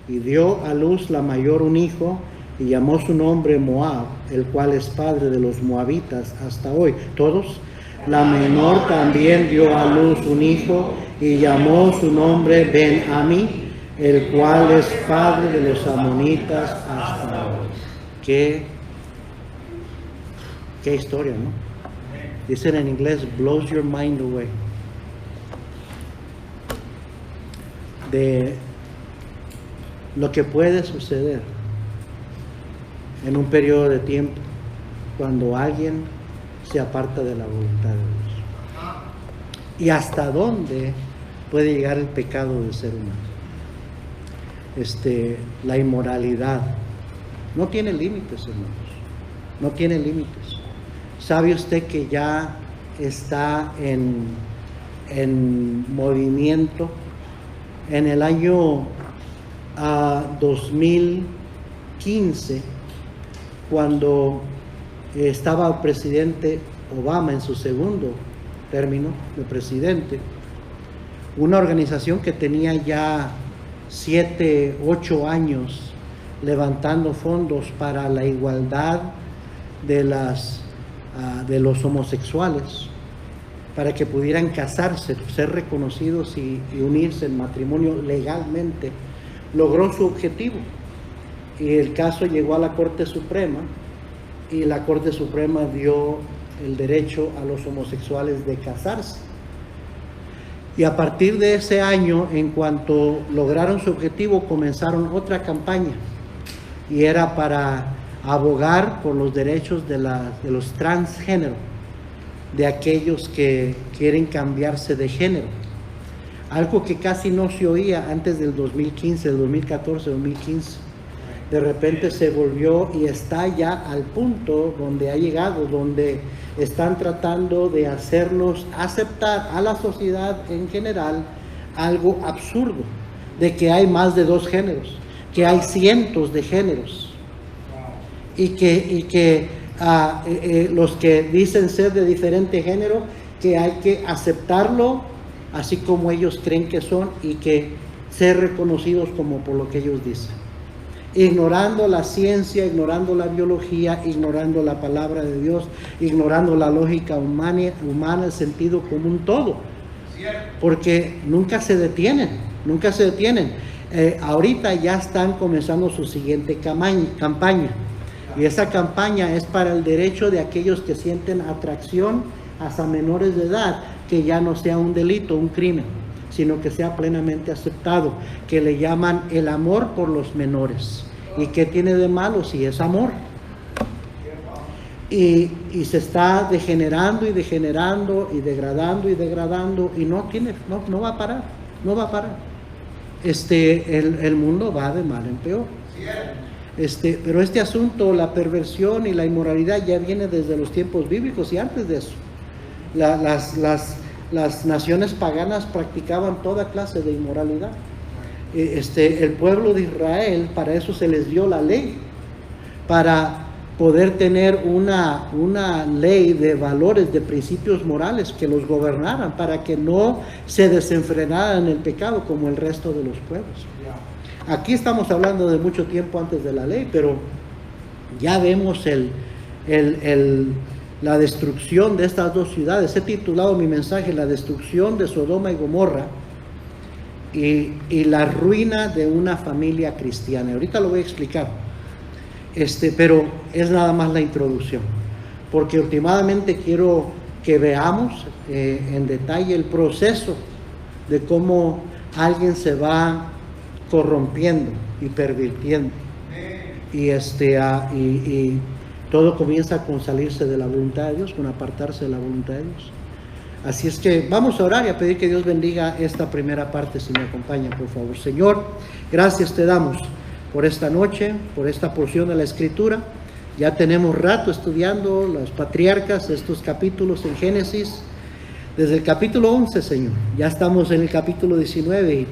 y dio a luz la mayor un hijo, y llamó su nombre Moab, el cual es padre de los moabitas hasta hoy. ¿Todos? La menor también dio a luz un hijo, y llamó su nombre Ben-Ami, el cual es padre de los amonitas hasta hoy. Qué historia, ¿no? Dicen en inglés, blows your mind away. De lo que puede suceder en un periodo de tiempo cuando alguien se aparta de la voluntad de Dios. Y hasta dónde puede llegar el pecado del ser humano. La inmoralidad no tiene límites, hermanos. No tiene límites. ¿Sabe usted que ya está en movimiento? En el año 2015, cuando estaba el presidente Obama en su segundo término de presidente, una organización que tenía ya 7, 8 años levantando fondos para la igualdad de los homosexuales, para que pudieran casarse, ser reconocidos y unirse en matrimonio legalmente, logró su objetivo. Y el caso llegó a la Corte Suprema, y la Corte Suprema dio el derecho a los homosexuales de casarse. Y a partir de ese año, en cuanto lograron su objetivo, comenzaron otra campaña, y era para abogar por los derechos de los transgéneros, de aquellos que quieren cambiarse de género. Algo que casi no se oía antes del 2015, del 2014, 2015. De repente se volvió y está ya al punto donde ha llegado, donde están tratando de hacernos aceptar a la sociedad en general algo absurdo, de que hay más de 2 géneros, que hay cientos de géneros, y que los que dicen ser de diferente género, que hay que aceptarlo así como ellos creen que son, y que ser reconocidos como por lo que ellos dicen, ignorando la ciencia, ignorando la biología, ignorando la palabra de Dios, ignorando la lógica humana, el sentido común, todo, porque nunca se detienen. Ahorita ya están comenzando su siguiente campaña, y esa campaña es para el derecho de aquellos que sienten atracción hasta menores de edad, que ya no sea un delito, un crimen, sino que sea plenamente aceptado, que le llaman el amor por los menores. ¿Y qué tiene de malo si es amor? Y se está degenerando y degradando, y no va a parar. El mundo va de mal en peor. Pero este asunto, la perversión y la inmoralidad, ya viene desde los tiempos bíblicos y antes de eso. Las naciones paganas practicaban toda clase de inmoralidad. El pueblo de Israel, para eso se les dio la ley, para poder tener una ley de valores, de principios morales que los gobernaran, para que no se desenfrenaran en el pecado como el resto de los pueblos. Aquí estamos hablando de mucho tiempo antes de la ley, pero ya vemos la destrucción de estas 2 ciudades. He titulado mi mensaje La destrucción de Sodoma y Gomorra y la ruina de una familia cristiana. Ahorita lo voy a explicar, pero es nada más la introducción, porque últimamente quiero que veamos en detalle el proceso de cómo alguien se va corrompiendo y pervirtiendo, y todo comienza con salirse de la voluntad de Dios, con apartarse de la voluntad de Dios. Así es que vamos a orar y a pedir que Dios bendiga esta primera parte, si me acompañan, por favor. Señor, gracias te damos por esta noche, por esta porción de la Escritura. Ya tenemos rato estudiando los patriarcas, estos capítulos en Génesis, desde el capítulo 11, Señor. Ya estamos en el capítulo 19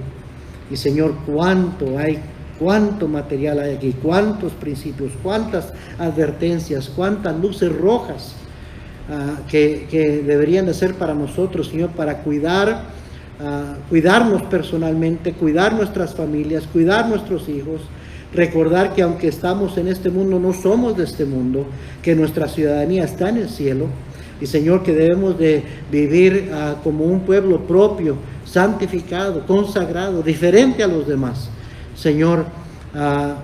y Señor, cuánto material hay aquí, cuántos principios, cuántas advertencias, cuántas luces rojas que deberían de ser para nosotros, Señor, para cuidar cuidarnos personalmente, cuidar nuestras familias, cuidar nuestros hijos, recordar que aunque estamos en este mundo, no somos de este mundo, que nuestra ciudadanía está en el cielo, y Señor, que debemos de vivir como un pueblo propio, santificado, consagrado, diferente a los demás. Señor,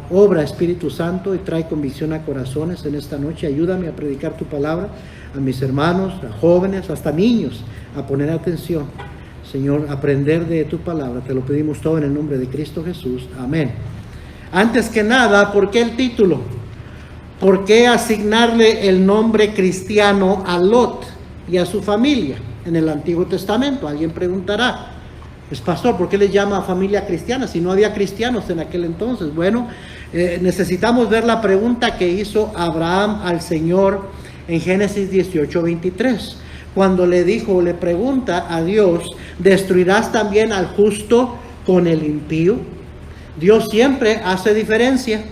obra Espíritu Santo y trae convicción a corazones en esta noche. Ayúdame a predicar tu palabra a mis hermanos, a jóvenes, hasta niños, a poner atención. Señor, aprender de tu palabra. Te lo pedimos todo en el nombre de Cristo Jesús. Amén. Antes que nada, ¿por qué el título? ¿Por qué asignarle el nombre cristiano a Lot y a su familia en el Antiguo Testamento? Alguien preguntará, pues pastor, ¿por qué les llama familia cristiana si no había cristianos en aquel entonces? Bueno, necesitamos ver la pregunta que hizo Abraham al Señor en Génesis 18:23. Cuando le dijo, le pregunta a Dios, ¿destruirás también al justo con el impío? Dios siempre hace diferencia.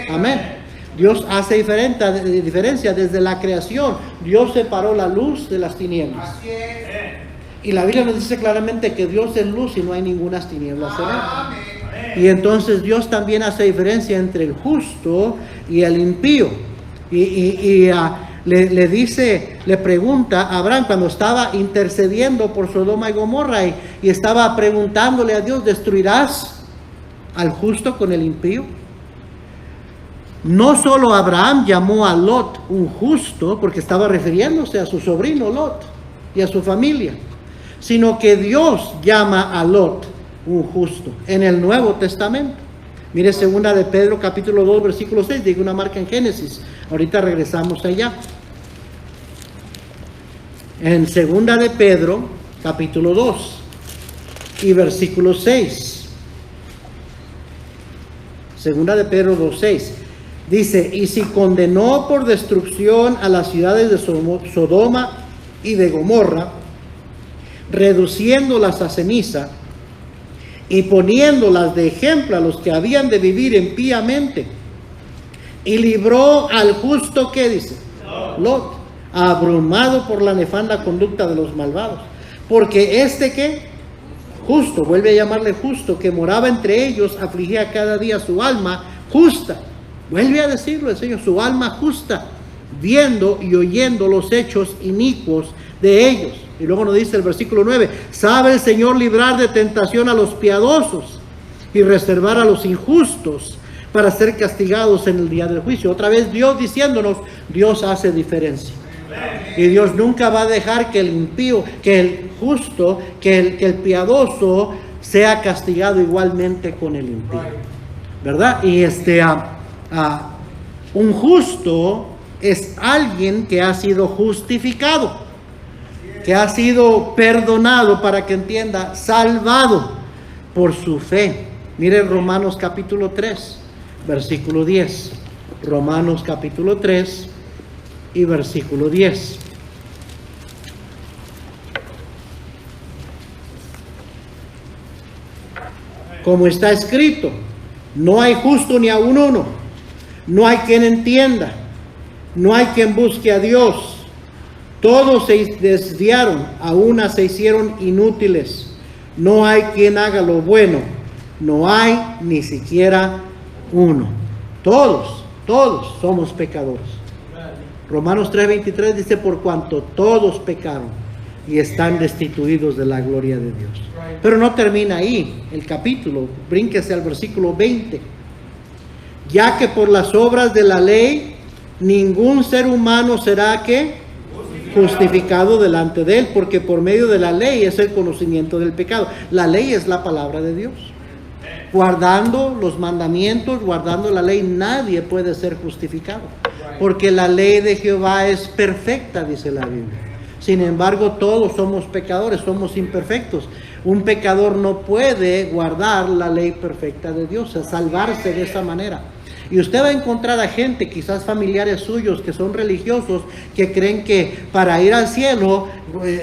Amén. Dios hace diferencia desde la creación. Dios separó la luz de las tinieblas. Y la Biblia nos dice claramente que Dios es luz y no hay ninguna tinieblas en él. Y entonces Dios también hace diferencia entre el justo y el impío. Le pregunta a Abraham cuando estaba intercediendo por Sodoma y Gomorra y estaba preguntándole a Dios, ¿destruirás al justo con el impío? No solo Abraham llamó a Lot un justo, porque estaba refiriéndose a su sobrino Lot y a su familia, sino que Dios llama a Lot un justo en el Nuevo Testamento. Mire 2 de Pedro capítulo 2 versículo 6, digo una marca en Génesis. Ahorita regresamos allá. En 2 de Pedro capítulo 2 y versículo 6. 2 de Pedro 2:6. Dice, y si condenó por destrucción a las ciudades de Sodoma y de Gomorra, reduciéndolas a ceniza y poniéndolas de ejemplo a los que habían de vivir impíamente, y libró al justo, ¿qué dice? Lot, abrumado por la nefanda conducta de los malvados, porque ¿qué? Justo, vuelve a llamarle justo, que moraba entre ellos, afligía cada día su alma justa. Vuelve a decirlo el Señor, su alma justa, viendo y oyendo los hechos inicuos de ellos. Y luego nos dice el versículo 9, sabe el Señor librar de tentación a los piadosos y reservar a los injustos para ser castigados en el día del juicio. Otra vez Dios diciéndonos, Dios hace diferencia. Y Dios nunca va a dejar que el impío, que el justo, que el piadoso sea castigado igualmente con el impío. ¿Verdad? Y un justo es alguien que ha sido justificado, que ha sido perdonado, para que entienda, salvado por su fe. Mire Romanos capítulo 3, versículo 10. Romanos capítulo 3 y versículo 10. Como está escrito, no hay justo ni aun uno. No hay quien entienda, no hay quien busque a Dios. Todos se desviaron, a una se hicieron inútiles. No hay quien haga lo bueno, no hay ni siquiera uno. Todos somos pecadores. Romanos 3:23 dice, por cuanto todos pecaron y están destituidos de la gloria de Dios. Pero no termina ahí el capítulo, brínquese al versículo 20. Ya que por las obras de la ley ningún ser humano será justificado delante de él, porque por medio de la ley es el conocimiento del pecado. La ley es la palabra de Dios. Guardando los mandamientos, guardando la ley, nadie puede ser justificado, porque la ley de Jehová es perfecta, dice la Biblia. Sin embargo, todos somos pecadores, somos imperfectos. Un pecador no puede guardar la ley perfecta de Dios, salvarse de esa manera. Y usted va a encontrar a gente, quizás familiares suyos, que son religiosos, que creen que para ir al cielo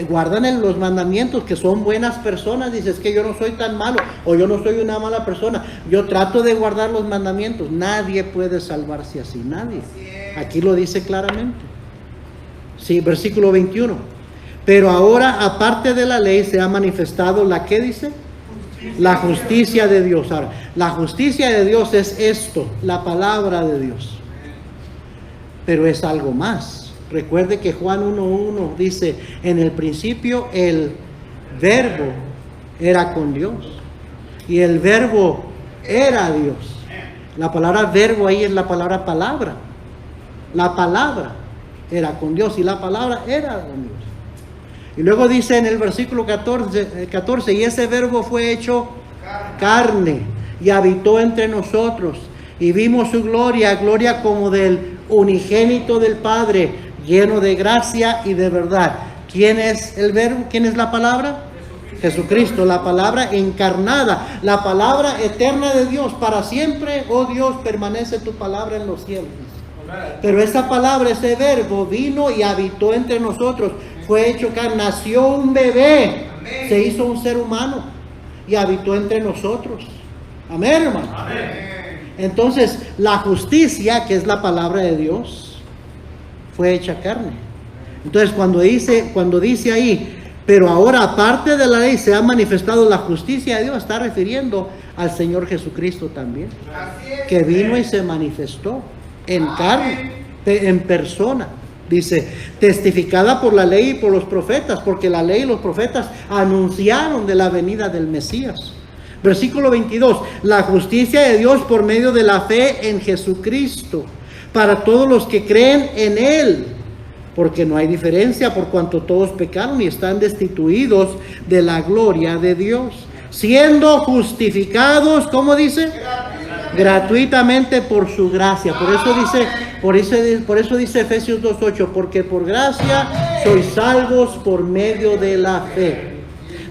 guardan los mandamientos, que son buenas personas. Dices que yo no soy tan malo, o yo no soy una mala persona, yo trato de guardar los mandamientos. Nadie puede salvarse así, nadie. Aquí lo dice claramente. Sí, versículo 21. Pero ahora, aparte de la ley, se ha manifestado la, ¿qué dice? La justicia de Dios. Ahora, la justicia de Dios es esto, la palabra de Dios. Pero es algo más. Recuerde que Juan 1:1 dice, en el principio el verbo era con Dios. Y el verbo era Dios. La palabra verbo ahí es la palabra palabra. La palabra era con Dios y la palabra era con Dios. Y luego dice en el versículo 14, y ese verbo fue hecho carne y habitó entre nosotros. Y vimos su gloria, gloria como del unigénito del Padre, lleno de gracia y de verdad. ¿Quién es el verbo? ¿Quién es la palabra? Jesucristo, la palabra encarnada, la palabra eterna de Dios. Para siempre, oh Dios, permanece tu palabra en los cielos. Pero esa palabra, ese verbo, vino y habitó entre nosotros. Fue hecho carne, nació un bebé, se hizo un ser humano y habitó entre nosotros. Amén, hermano. Entonces, la justicia, que es la palabra de Dios, fue hecha carne. Entonces, cuando dice ahí, pero ahora aparte de la ley se ha manifestado la justicia de Dios, está refiriendo al Señor Jesucristo también, que vino y se manifestó en carne, en persona. Dice, testificada por la ley y por los profetas, porque la ley y los profetas anunciaron de la venida del Mesías. Versículo 22, la justicia de Dios por medio de la fe en Jesucristo, para todos los que creen en Él, porque no hay diferencia por cuanto todos pecaron y están destituidos de la gloria de Dios, siendo justificados, ¿cómo dice? Gratuitamente por su gracia. Por eso dice Efesios 2:8, porque por gracia sois salvos por medio de la fe.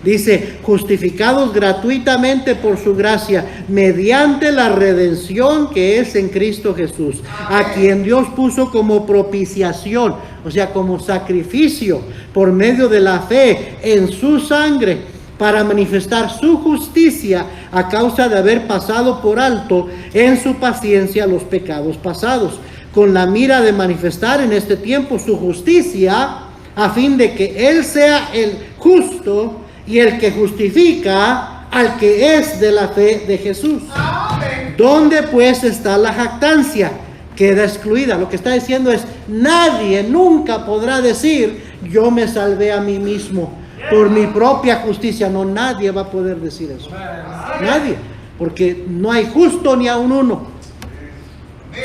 Dice, justificados gratuitamente por su gracia, mediante la redención que es en Cristo Jesús, a quien Dios puso como propiciación, o sea, como sacrificio, por medio de la fe en su sangre, para manifestar su justicia a causa de haber pasado por alto en su paciencia los pecados pasados, con la mira de manifestar en este tiempo su justicia, a fin de que Él sea el justo y el que justifica al que es de la fe de Jesús. ¿Dónde pues está la jactancia? Queda excluida. Lo que está diciendo es, nadie nunca podrá decir, yo me salvé a mí mismo por mi propia justicia. No, nadie va a poder decir eso. Nadie. Porque no hay justo ni aun uno.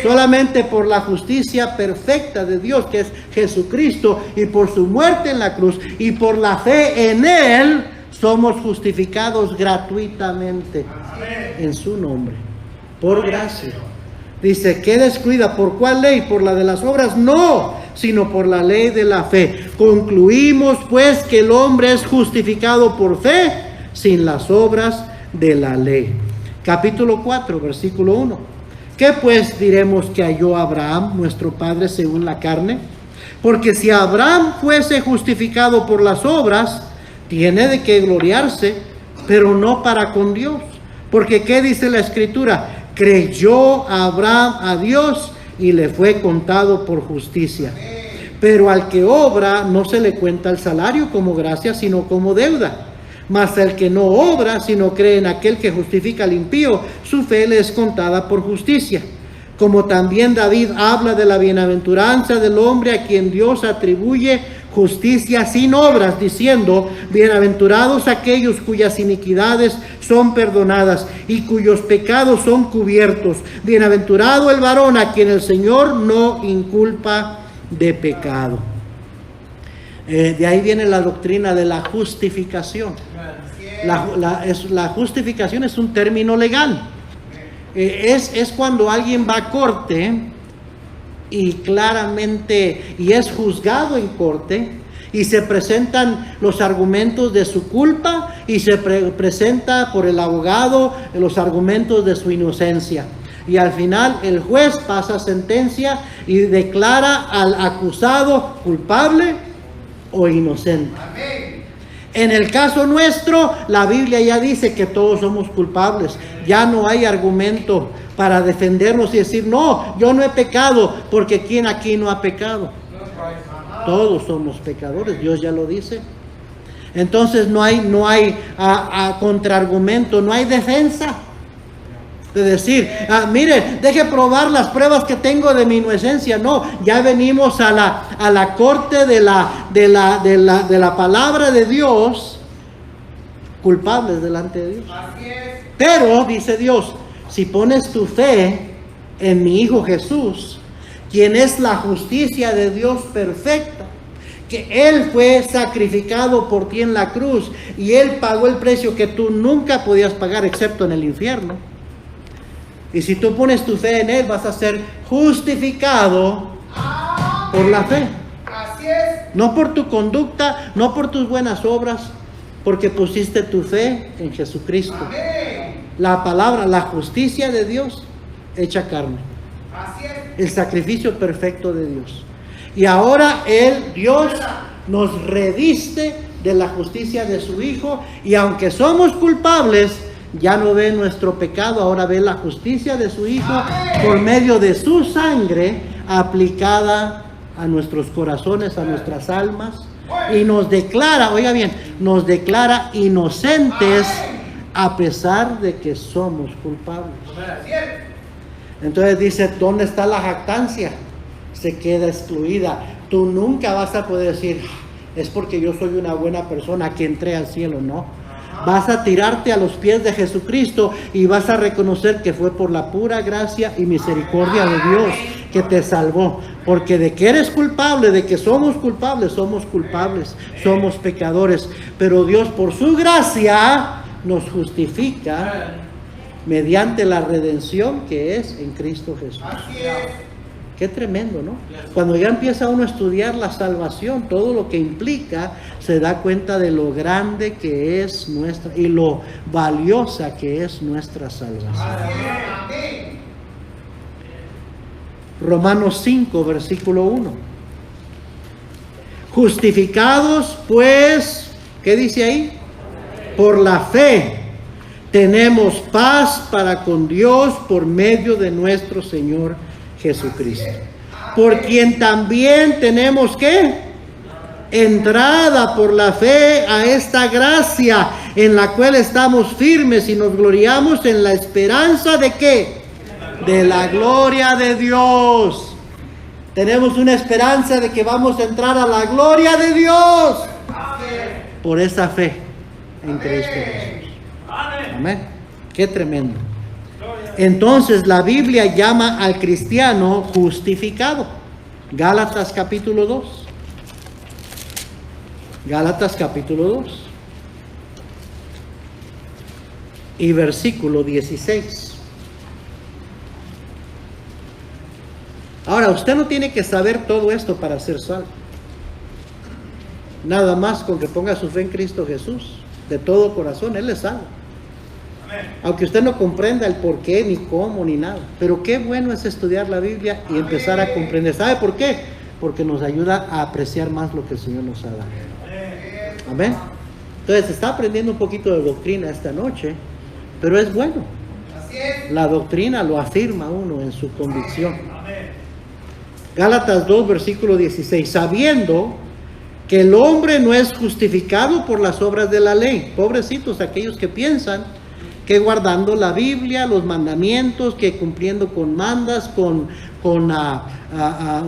Solamente por la justicia perfecta de Dios, que es Jesucristo, y por su muerte en la cruz, y por la fe en Él, somos justificados gratuitamente en su nombre, por gracia. Dice, ¿qué descuida? ¿Por cuál ley? ¿Por la de las obras? No, sino por la ley de la fe. Concluimos pues que el hombre es justificado por fe, sin las obras de la ley. Capítulo 4, versículo 1. ¿Qué pues diremos que halló Abraham, nuestro padre, según la carne? Porque si Abraham fuese justificado por las obras, tiene de qué gloriarse, pero no para con Dios. Porque ¿qué dice la Escritura? Creyó Abraham a Dios y le fue contado por justicia. Pero al que obra no se le cuenta el salario como gracia, sino como deuda. Mas el que no obra, sino cree en aquel que justifica al impío, su fe le es contada por justicia. Como también David habla de la bienaventuranza del hombre a quien Dios atribuye justicia sin obras, diciendo, bienaventurados aquellos cuyas iniquidades son perdonadas y cuyos pecados son cubiertos. Bienaventurado el varón a quien el Señor no inculpa de pecado. De ahí viene la doctrina de la justificación. La justificación es un término legal. Es cuando alguien va a corte y claramente, y es juzgado en corte, y se presentan los argumentos de su culpa, y se presenta por el abogado los argumentos de su inocencia. Y al final el juez pasa sentencia y declara al acusado culpable o inocente. En el caso nuestro, la Biblia ya dice que todos somos culpables. Ya no hay argumento para defendernos y decir, no, yo no he pecado, porque ¿quién aquí no ha pecado? Todos somos pecadores, Dios ya lo dice. Entonces no hay contraargumento, no hay defensa. De decir, mire, deje probar las pruebas que tengo de mi inocencia. No, ya venimos a la corte de la palabra de Dios, culpables delante de Dios. Así es. Pero, dice Dios, si pones tu fe en mi Hijo Jesús, quien es la justicia de Dios perfecta, que Él fue sacrificado por ti en la cruz y Él pagó el precio que tú nunca podías pagar excepto en el infierno. Y si tú pones tu fe en Él, vas a ser justificado por la fe. Así es. No por tu conducta, no por tus buenas obras, porque pusiste tu fe en Jesucristo. Amén. La palabra, la justicia de Dios hecha carne. Así es. El sacrificio perfecto de Dios. Y ahora Dios nos reviste de la justicia de su Hijo. Y aunque somos culpables, ya no ve nuestro pecado, ahora ve la justicia de su Hijo por medio de su sangre aplicada a nuestros corazones, a nuestras almas. Y nos declara, oiga bien, nos declara inocentes a pesar de que somos culpables. Entonces dice, ¿dónde está la jactancia? Se queda excluida. Tú nunca vas a poder decir, es porque yo soy una buena persona que entré al cielo. No. Vas a tirarte a los pies de Jesucristo y vas a reconocer que fue por la pura gracia y misericordia de Dios que te salvó. Porque de que eres culpable, de que somos culpables, somos pecadores. Pero Dios por su gracia nos justifica mediante la redención que es en Cristo Jesús. Así es. Qué tremendo, ¿no? Cuando ya empieza uno a estudiar la salvación, todo lo que implica, se da cuenta de lo grande que es nuestra y lo valiosa que es nuestra salvación. Amén. Romanos 5, versículo 1. Justificados, pues, ¿qué dice ahí? Por la fe tenemos paz para con Dios por medio de nuestro Señor Jesucristo, por quien también tenemos ¿qué? Entrada por la fe a esta gracia en la cual estamos firmes y nos gloriamos en la esperanza de ¿qué? De la gloria de Dios. Tenemos una esperanza de que vamos a entrar a la gloria de Dios por esa fe en Cristo Jesús. Amén. Qué tremendo. Entonces la Biblia llama al cristiano justificado. Gálatas capítulo 2. Gálatas capítulo 2. Y versículo 16. Ahora, usted no tiene que saber todo esto para ser salvo. Nada más con que ponga su fe en Cristo Jesús de todo corazón, Él le salva. Aunque usted no comprenda el por qué, ni cómo, ni nada. Pero qué bueno es estudiar la Biblia y empezar a comprender. ¿Sabe por qué? Porque nos ayuda a apreciar más lo que el Señor nos ha dado. Amén. Entonces está aprendiendo un poquito de doctrina esta noche, pero es bueno. La doctrina lo afirma uno en su convicción. Gálatas 2, versículo 16. Sabiendo que el hombre no es justificado por las obras de la ley. Pobrecitos aquellos que piensan que guardando la Biblia, los mandamientos, que cumpliendo con mandas, con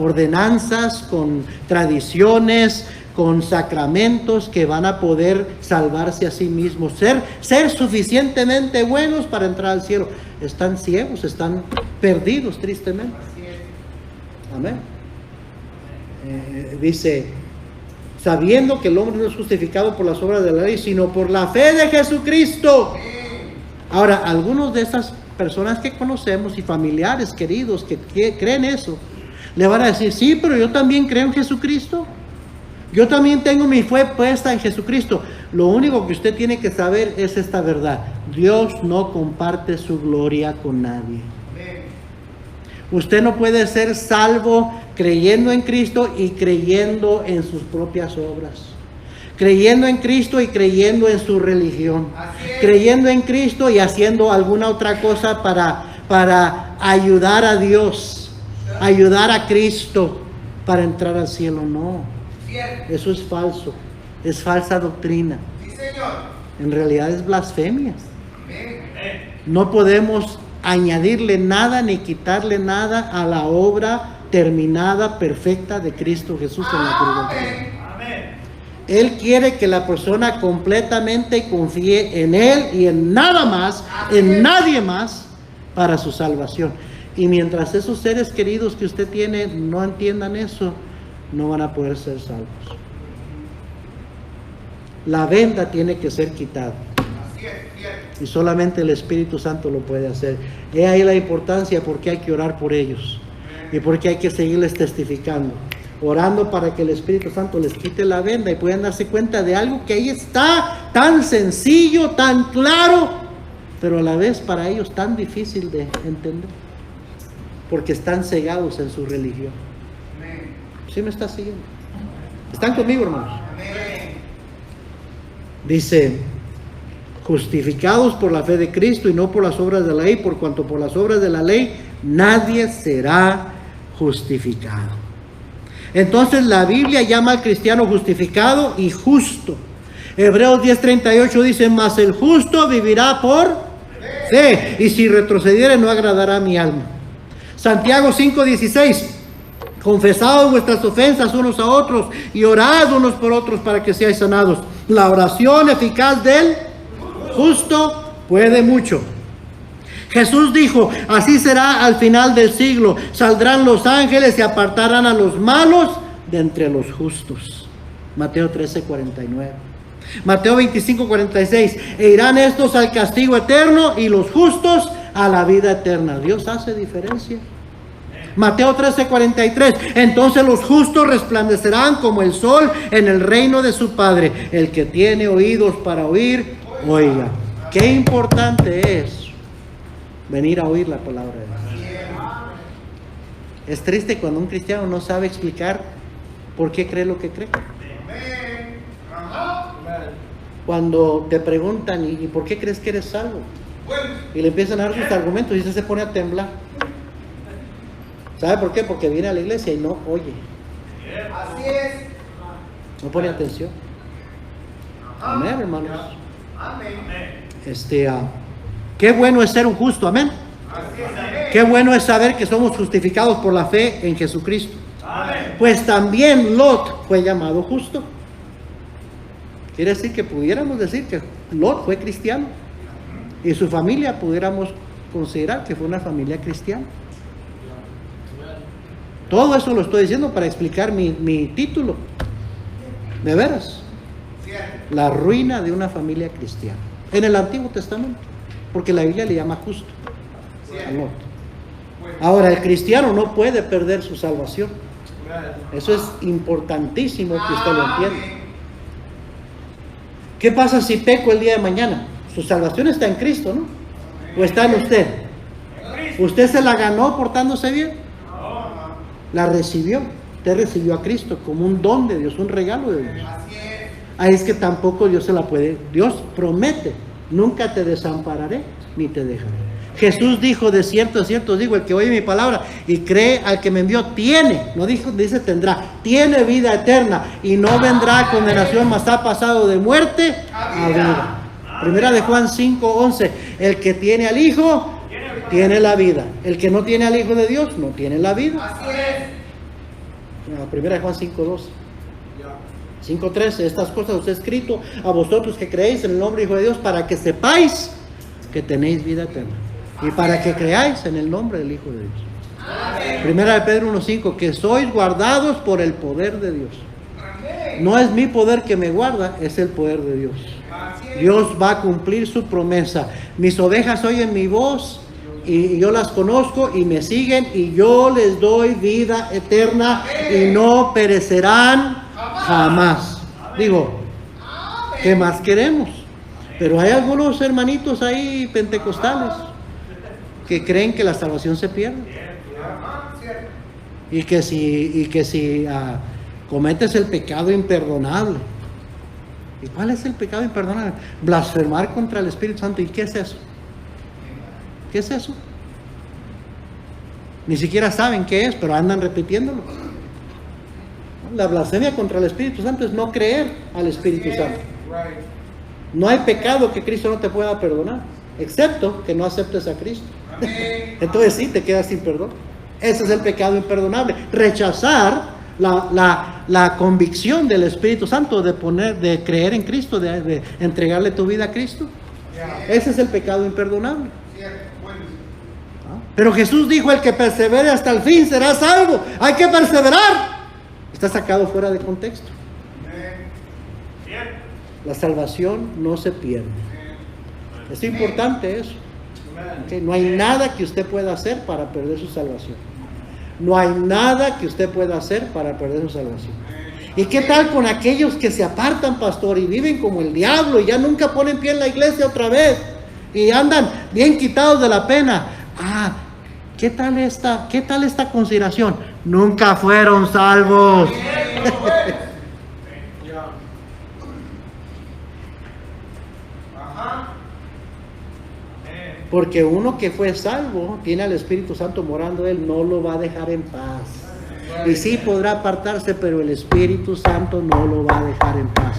ordenanzas, con tradiciones, con sacramentos, que van a poder salvarse a sí mismos, ser suficientemente buenos para entrar al cielo. Están ciegos, están perdidos tristemente. Amén. Dice, sabiendo que el hombre no es justificado por las obras de la ley, sino por la fe de Jesucristo. Ahora, algunos de esas personas que conocemos y familiares queridos que creen eso, le van a decir, sí, pero yo también creo en Jesucristo. Yo también tengo mi fe puesta en Jesucristo. Lo único que usted tiene que saber es esta verdad. Dios no comparte su gloria con nadie. Usted no puede ser salvo creyendo en Cristo y creyendo en sus propias obras. Creyendo en Cristo y creyendo en su religión. Creyendo en Cristo y haciendo alguna otra cosa para ayudar a Dios, ayudar a Cristo para entrar al cielo. No. Cierto. Eso es falso, es falsa doctrina. Sí, Señor. En realidad es blasfemia. Amén. No podemos añadirle nada ni quitarle nada a la obra terminada, perfecta de Cristo Jesús en la cruz del Calvario. Amén. Él quiere que la persona completamente confíe en Él y en nada más, en nadie más, para su salvación. Y mientras esos seres queridos que usted tiene no entiendan eso, no van a poder ser salvos. La venda tiene que ser quitada. Así es, cierto. Y solamente el Espíritu Santo lo puede hacer. He ahí la importancia porque hay que orar por ellos. Y porque hay que seguirles testificando. Orando para que el Espíritu Santo les quite la venda y puedan darse cuenta de algo que ahí está, tan sencillo, tan claro, pero a la vez para ellos tan difícil de entender. Porque están cegados en su religión. Amén. ¿Sí me está siguiendo? ¿Están conmigo, hermanos? Amén. Dice, justificados por la fe de Cristo y no por las obras de la ley, por cuanto por las obras de la ley nadie será justificado. Entonces la Biblia llama al cristiano justificado y justo. Hebreos 10:38 dice, mas el justo vivirá por fe, y si retrocediere no agradará a mi alma. Santiago 5:16, confesad vuestras ofensas unos a otros y orad unos por otros para que seáis sanados. La oración eficaz del justo puede mucho. Jesús dijo, así será al final del siglo, saldrán los ángeles y apartarán a los malos de entre los justos. Mateo 13:49. Mateo 25:46, e irán estos al castigo eterno y los justos a la vida eterna. Dios hace diferencia. Mateo 13:43, entonces los justos resplandecerán como el sol en el reino de su Padre. El que tiene oídos para oír, oiga. Qué importante es venir a oír la palabra de Dios. Es triste cuando un cristiano no sabe explicar por qué cree lo que cree. Amén. Ajá. Cuando te preguntan, ¿y por qué crees que eres salvo? Bueno. Y le empiezan a dar sus argumentos y usted se pone a temblar. ¿Sabe por qué? Porque viene a la iglesia y no oye, Así es. no pone atención. Ajá. Amén, hermanos. Amén. Qué bueno es ser un justo, amén. Así es. Amén. Qué bueno es saber que somos justificados por la fe en Jesucristo. Amén. Pues también Lot fue llamado justo. Quiere decir que pudiéramos decir que Lot fue cristiano y su familia pudiéramos considerar que fue una familia cristiana. Todo eso lo estoy diciendo para explicar mi título. De veras, Cierto. la ruina de una familia cristiana en el Antiguo Testamento, porque la Biblia le llama justo a Lot. Ahora, el cristiano no puede perder su salvación. Eso es importantísimo que usted lo entienda. ¿Qué pasa si peco el día de mañana? Su salvación está en Cristo, ¿no? ¿O está en usted? ¿Usted se la ganó portándose bien? La recibió. Usted recibió a Cristo como un don de Dios, un regalo de Dios. Así es. Ahí es que tampoco Dios se la puede. Dios promete, nunca te desampararé ni te dejaré. Jesús dijo, de cierto digo, el que oye mi palabra y cree al que me envió, tiene, no dijo, dice tendrá, tiene vida eterna y no vendrá a condenación, mas ha pasado de muerte a vida. Primera de Juan 5:11, el que tiene al Hijo, tiene la vida. El que no tiene al Hijo de Dios, no tiene la vida. Así es. Primera de Juan 5:12. 5:13, estas cosas os he escrito a vosotros que creéis en el nombre del Hijo de Dios, para que sepáis que tenéis vida eterna y para que creáis en el nombre del Hijo de Dios. Primera de Pedro 1:5, que sois guardados por el poder de Dios. No es mi poder que me guarda, es el poder de Dios. Dios va a cumplir su promesa. Mis ovejas oyen mi voz y yo las conozco y me siguen y yo les doy vida eterna y no perecerán jamás. Digo, ¿qué más queremos? Pero hay algunos hermanitos ahí pentecostales que creen que la salvación se pierde y que si cometes el pecado imperdonable. ¿Y cuál es el pecado imperdonable? Blasfemar contra el Espíritu Santo. ¿Y qué es eso? ¿Qué es eso? Ni siquiera saben qué es, pero andan repitiéndolo. La blasfemia contra el Espíritu Santo es no creer al Espíritu Santo. No hay pecado que Cristo no te pueda perdonar, excepto que no aceptes a Cristo. Entonces sí, te quedas sin perdón. Ese es el pecado imperdonable. Rechazar la convicción del Espíritu Santo de creer en Cristo, de entregarle tu vida a Cristo. Ese es el pecado imperdonable. Pero Jesús dijo: el que persevere hasta el fin será salvo. Hay que perseverar. Está sacado fuera de contexto. La salvación no se pierde. Es importante eso. ¿Okay? No hay nada que usted pueda hacer para perder su salvación. No hay nada que usted pueda hacer para perder su salvación. ¿Y qué tal con aquellos que se apartan, pastor, y viven como el diablo y ya nunca ponen pie en la iglesia otra vez y andan bien quitados de la pena? ¿Qué tal esta consideración? Nunca fueron salvos. Porque uno que fue salvo, tiene al Espíritu Santo morando en él, no lo va a dejar en paz. Y sí podrá apartarse, pero el Espíritu Santo no lo va a dejar en paz.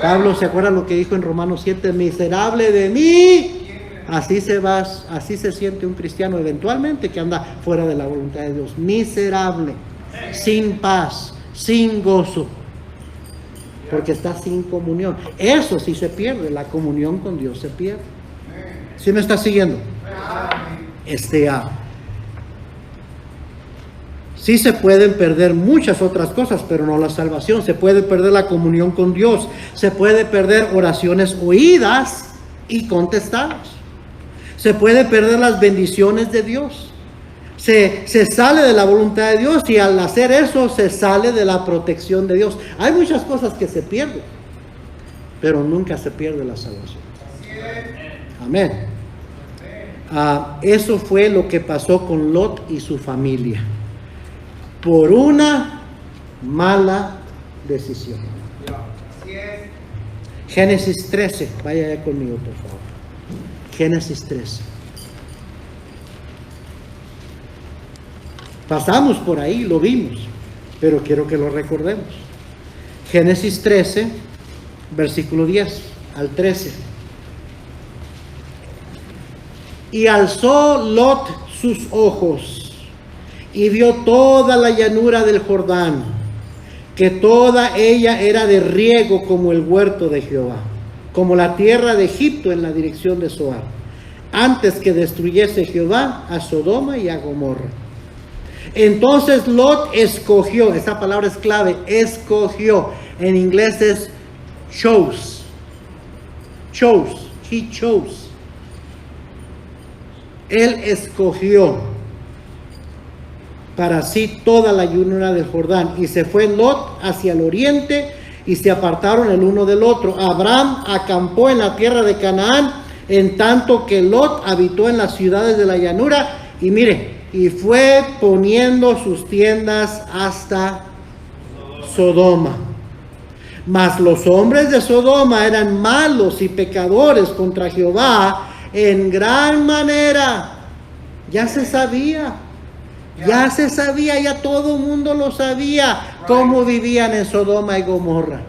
Pablo, ¿se acuerda lo que dijo en Romanos 7? Miserable de mí. Así se siente un cristiano eventualmente que anda fuera de la voluntad de Dios. Miserable, sin paz, sin gozo, porque está sin comunión. Eso sí se pierde, la comunión con Dios se pierde. ¿Sí me está siguiendo? Sí se pueden perder muchas otras cosas, pero no la salvación. Se puede perder la comunión con Dios. Se puede perder oraciones oídas y contestadas. Se puede perder las bendiciones de Dios. Se sale de la voluntad de Dios, y al hacer eso se sale de la protección de Dios. Hay muchas cosas que se pierden, pero nunca se pierde la salvación. Amén. Eso fue lo que pasó con Lot y su familia, por una mala decisión. Génesis 13, vaya ya conmigo por favor. Génesis 13. Pasamos por ahí, lo vimos, pero quiero que lo recordemos. Génesis 13, versículo 10 al 13. Y alzó Lot sus ojos y vio toda la llanura del Jordán, que toda ella era de riego como el huerto de Jehová, como la tierra de Egipto en la dirección de Zoar, antes que destruyese Jehová a Sodoma y a Gomorra. Entonces Lot escogió, esta palabra es clave, escogió, en inglés es chose, he chose. Él escogió para sí toda la llanura del Jordán, y se fue Lot hacia el oriente, y se apartaron el uno del otro. Abraham acampó en la tierra de Canaán, en tanto que Lot habitó en las ciudades de la llanura, y mire, y fue poniendo sus tiendas hasta Sodoma. Mas los hombres de Sodoma eran malos y pecadores contra Jehová en gran manera. Ya se sabía, ya todo el mundo lo sabía, cómo vivían en Sodoma y Gomorra.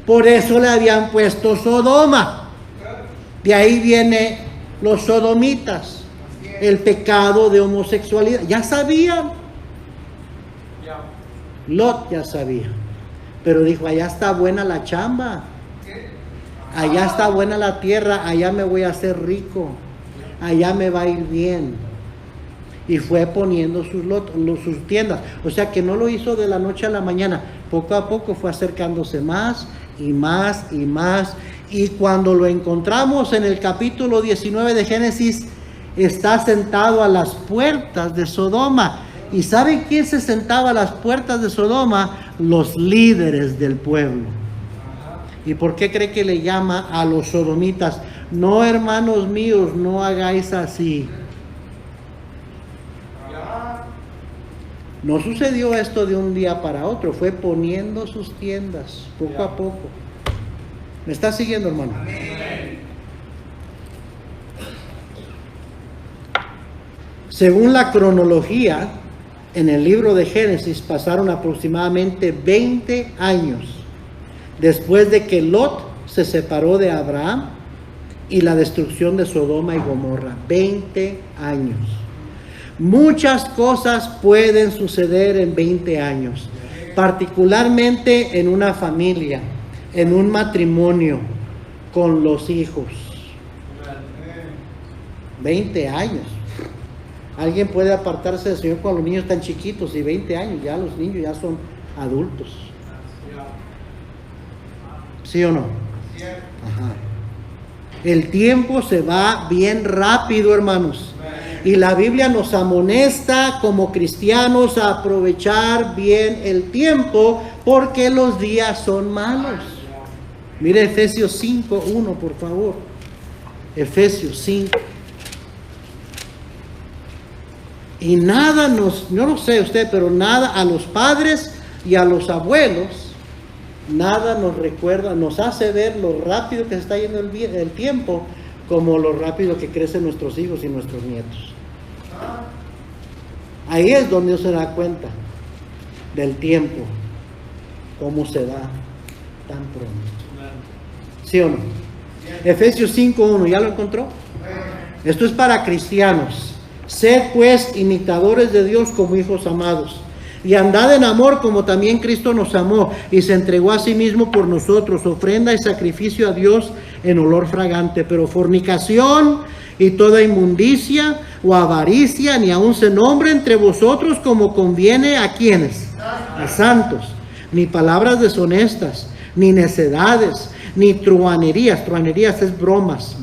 Por eso le habían puesto Sodoma. De ahí viene los sodomitas, el pecado de homosexualidad. Ya sabían. Lot ya sabía, pero dijo: allá está buena la chamba, allá está buena la tierra, allá me voy a hacer rico, allá me va a ir bien. Y fue poniendo sus tiendas. O sea que no lo hizo de la noche a la mañana. Poco a poco fue acercándose más y más y más. Y cuando lo encontramos en el capítulo 19 de Génesis, está sentado a las puertas de Sodoma. ¿Y saben quién se sentaba a las puertas de Sodoma? Los líderes del pueblo. ¿Y por qué cree que le llama a los sodomitas? No, hermanos míos, no hagáis así. No sucedió esto de un día para otro, fue poniendo sus tiendas poco a poco. ¿Me está siguiendo, hermano? Según la cronología, en el libro de Génesis pasaron aproximadamente 20 años después de que Lot se separó de Abraham y la destrucción de Sodoma y Gomorra. 20 años. Muchas cosas pueden suceder en 20 años, particularmente en una familia, en un matrimonio, con los hijos. 20 años. Alguien puede apartarse del Señor cuando los niños están chiquitos, y 20 años, ya los niños ya son adultos. ¿Sí o no? Ajá. El tiempo se va bien rápido, hermanos. Y la Biblia nos amonesta como cristianos a aprovechar bien el tiempo, porque los días son malos. Mire Efesios 5:1, por favor. Efesios 5. Y nada nos, no lo sé usted, pero nada a los padres y a los abuelos, nada nos recuerda, nos hace ver lo rápido que se está yendo el tiempo, como lo rápido que crecen nuestros hijos y nuestros nietos. Ahí es donde uno se da cuenta del tiempo, cómo se da tan pronto. ¿Sí o no? Efesios 5:1, ¿ya lo encontró? Esto es para cristianos. Sed pues imitadores de Dios como hijos amados, y andad en amor como también Cristo nos amó y se entregó a sí mismo por nosotros, ofrenda y sacrificio a Dios en olor fragante. Pero fornicación y toda inmundicia o avaricia ni aun se nombre entre vosotros, como conviene a quienes, a santos, ni palabras deshonestas, ni necedades, ni truhanerías. Truhanerías es bromas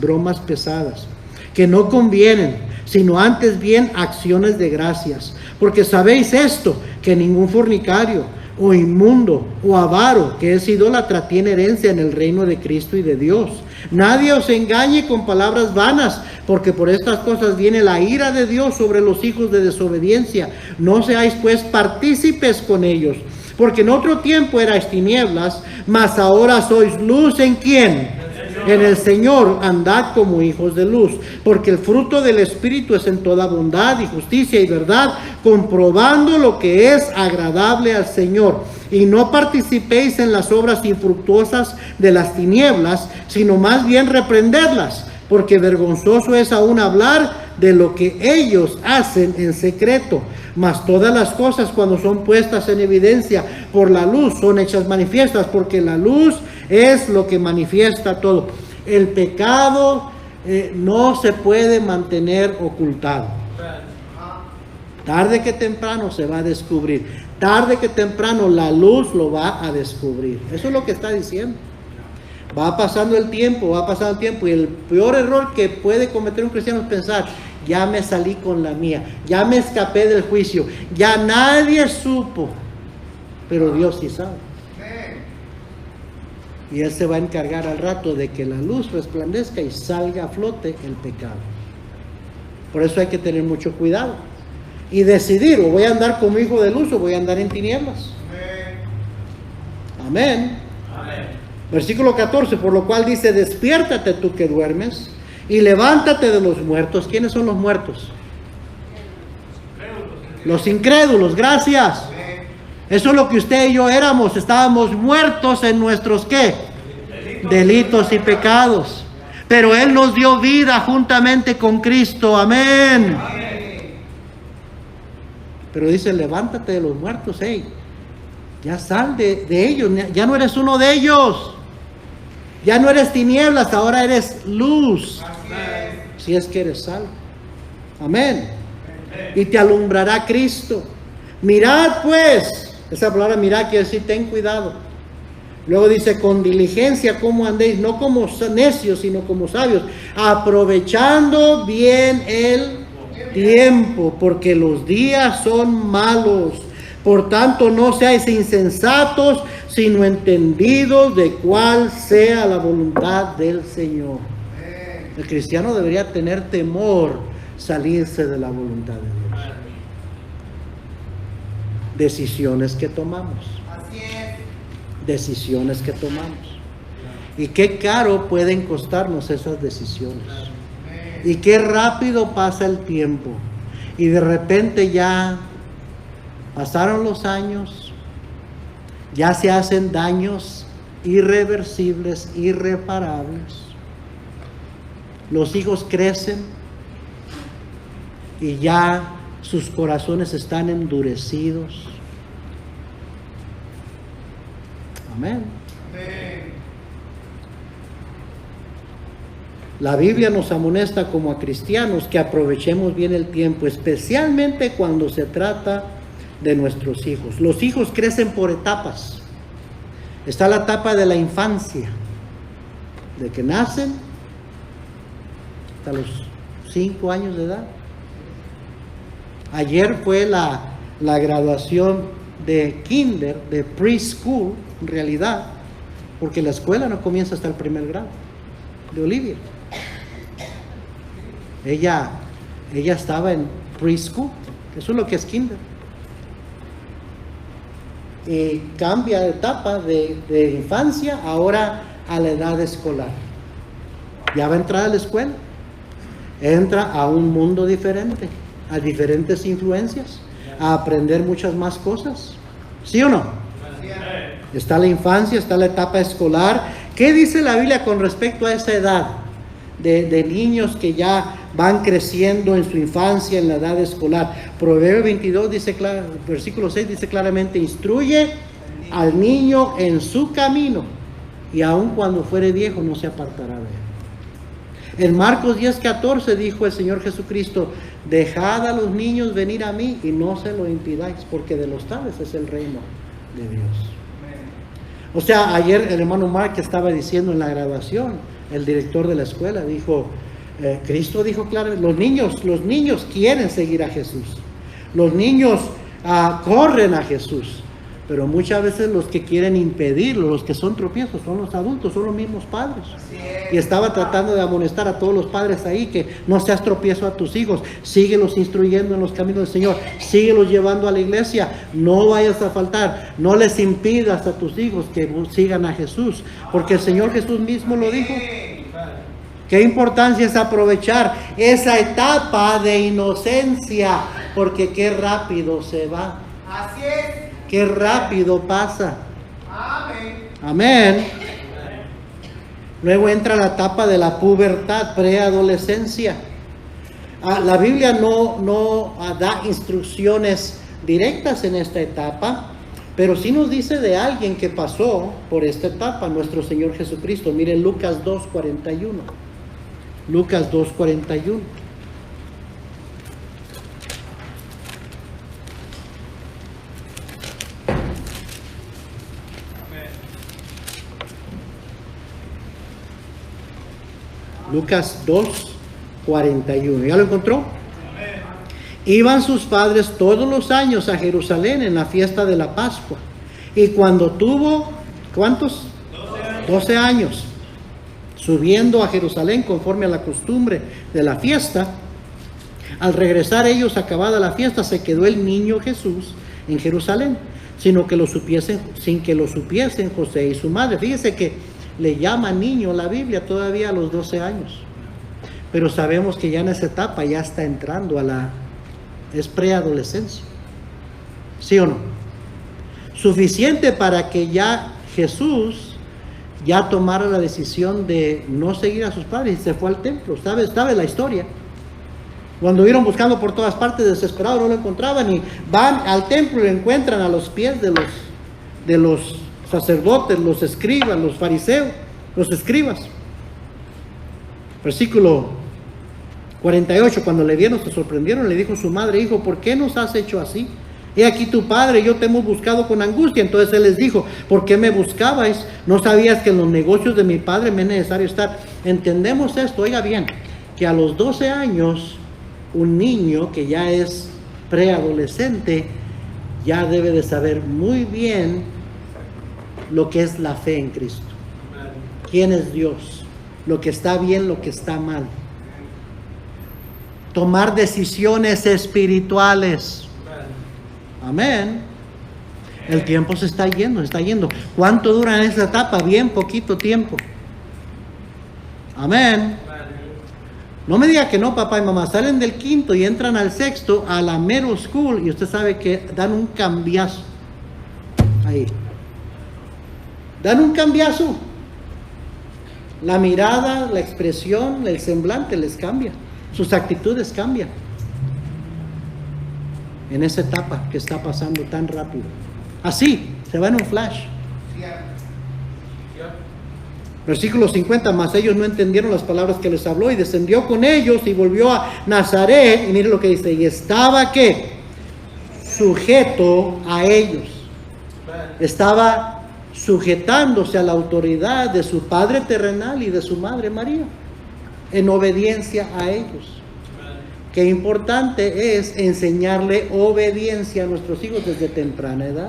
pesadas, que no convienen, sino antes bien acciones de gracias. Porque sabéis esto, que ningún fornicario, o inmundo, o avaro, que es idólatra, tiene herencia en el reino de Cristo y de Dios. Nadie os engañe con palabras vanas, porque por estas cosas viene la ira de Dios sobre los hijos de desobediencia. No seáis pues partícipes con ellos, porque en otro tiempo erais tinieblas, mas ahora sois luz. ¿En quién? En el Señor. Andad como hijos de luz, porque el fruto del Espíritu es en toda bondad y justicia y verdad, comprobando lo que es agradable al Señor. Y no participéis en las obras infructuosas de las tinieblas, sino más bien reprendedlas, porque vergonzoso es aún hablar de lo que ellos hacen en secreto. Mas todas las cosas, cuando son puestas en evidencia por la luz, son hechas manifiestas, porque la luz es lo que manifiesta todo. El pecado no se puede mantener ocultado. Tarde que temprano se va a descubrir. Tarde que temprano la luz lo va a descubrir. Eso es lo que está diciendo. Va pasando el tiempo, y el peor error que puede cometer un cristiano es pensar: ya me salí con la mía, ya me escapé del juicio, ya nadie supo, pero Dios sí sabe. Y Él se va a encargar al rato de que la luz resplandezca y salga a flote el pecado. Por eso hay que tener mucho cuidado y decidir: o voy a andar como hijo de luz o voy a andar en tinieblas. Amén. Versículo 14, por lo cual dice: despiértate tú que duermes y levántate de los muertos. ¿Quiénes son los muertos? Los incrédulos, gracias. Eso es lo que usted y yo éramos. Estábamos muertos en nuestros ¿qué? Delitos y pecados. Pero Él nos dio vida juntamente con Cristo. Amén. Pero dice: levántate de los muertos. Hey, ya sal de ellos. Ya no eres uno de ellos. Ya no eres tinieblas, ahora eres luz. Si es que eres salvo. Amén. Y te alumbrará Cristo. Mirad pues. Esa palabra mirad quiere decir ten cuidado. Luego dice: con diligencia cómo andéis, no como necios, sino como sabios, aprovechando bien el tiempo, porque los días son malos. Por tanto, no seáis insensatos, sino entendidos de cuál sea la voluntad del Señor. El cristiano debería tener temor salirse de la voluntad de Dios. Decisiones que tomamos. Decisiones que tomamos. Y qué caro pueden costarnos esas decisiones. Y qué rápido pasa el tiempo. Y de repente ya Pasaron los años, ya se hacen daños irreversibles, irreparables. Los hijos crecen y ya sus corazones están endurecidos. Amén. La Biblia nos amonesta como a cristianos que aprovechemos bien el tiempo, especialmente cuando se trata de nuestros hijos. Los hijos crecen por etapas. Está la etapa de la infancia, de que nacen hasta los 5 años de edad. Ayer fue la graduación de kinder, de preschool, en realidad, porque la escuela no comienza hasta el primer grado, de Olivia. Ella estaba en preschool, eso es lo que es kinder. Y cambia de etapa de infancia ahora a la edad escolar. Ya va a entrar a la escuela, entra a un mundo diferente, a diferentes influencias, a aprender muchas más cosas. ¿Sí o no? Está la infancia, está la etapa escolar. ¿Qué dice la Biblia con respecto a esa edad de niños que ya van creciendo en su infancia, en la edad escolar? Proverbios 22 dice versículo 6 dice claramente: instruye al niño en su camino, y aun cuando fuere viejo no se apartará de él. En Marcos 10:14 dijo el Señor Jesucristo: dejad a los niños venir a mí y no se lo impidáis, porque de los tales es el reino de Dios. O sea, ayer el hermano Mark estaba diciendo en la graduación, el director de la escuela dijo, Cristo dijo claro, los niños quieren seguir a Jesús, los niños corren a Jesús, pero muchas veces los que quieren impedirlo, los que son tropiezos, son los adultos, son los mismos padres. Y estaba tratando de amonestar a todos los padres ahí que no seas tropiezo a tus hijos, síguelos instruyendo en los caminos del Señor, síguelos llevando a la iglesia, no vayas a faltar, no les impidas a tus hijos que sigan a Jesús, porque el Señor Jesús mismo lo dijo. Qué importancia es aprovechar esa etapa de inocencia, porque qué rápido se va. Así es. Qué rápido pasa. Amén. Amén. Luego entra la etapa de la pubertad, preadolescencia. La Biblia no da instrucciones directas en esta etapa, pero sí nos dice de alguien que pasó por esta etapa, nuestro Señor Jesucristo. Miren Lucas 2:41. Lucas 2:41. Lucas 2:41. ¿Ya lo encontró? Amén. Iban sus padres todos los años a Jerusalén en la fiesta de la Pascua. Y cuando tuvo, ¿cuántos? 12 años. Subiendo a Jerusalén conforme a la costumbre de la fiesta. Al regresar ellos, acabada la fiesta, se quedó el niño Jesús en Jerusalén, sin que lo supiesen José y su madre. Fíjese que le llama niño la Biblia todavía a los 12 años. Pero sabemos que ya en esa etapa ya está entrando es preadolescencia. ¿Sí o no? Suficiente para que ya Jesús ya tomara la decisión de no seguir a sus padres y se fue al templo. ¿Sabe la historia? Cuando vieron buscando por todas partes, desesperados, no lo encontraban, y van al templo y lo encuentran a los pies de los sacerdotes, los escribas, los fariseos, los escribas. Versículo 48, cuando le vieron se sorprendieron, le dijo su madre: hijo, ¿por qué nos has hecho así? He aquí tu padre y yo te hemos buscado con angustia. Entonces él les dijo: ¿por qué me buscabais? ¿No sabías que en los negocios de mi padre me es necesario estar? Entendemos esto, oiga bien, que a los 12 años, un niño que ya es preadolescente, ya debe de saber muy bien lo que es la fe en Cristo. ¿Quién es Dios? Lo que está bien, lo que está mal. Tomar decisiones espirituales. Amén. El tiempo se está yendo. ¿Cuánto dura en esta etapa? Bien poquito tiempo. Amén. No me diga que no, papá y mamá. Salen del quinto y entran al sexto, a la middle school, y usted sabe que dan un cambiazo. Ahí. Dan un cambiazo. La mirada, la expresión, el semblante les cambia. Sus actitudes cambian. En esa etapa que está pasando tan rápido. Así, se va en un flash. Versículo 50, mas ellos no entendieron las palabras que les habló y descendió con ellos y volvió a Nazaret. Y mire lo que dice, y estaba ¿qué? Sujeto a ellos. Estaba sujetándose a la autoridad de su padre terrenal y de su madre María, en obediencia a ellos. Qué importante es enseñarle obediencia a nuestros hijos desde temprana edad.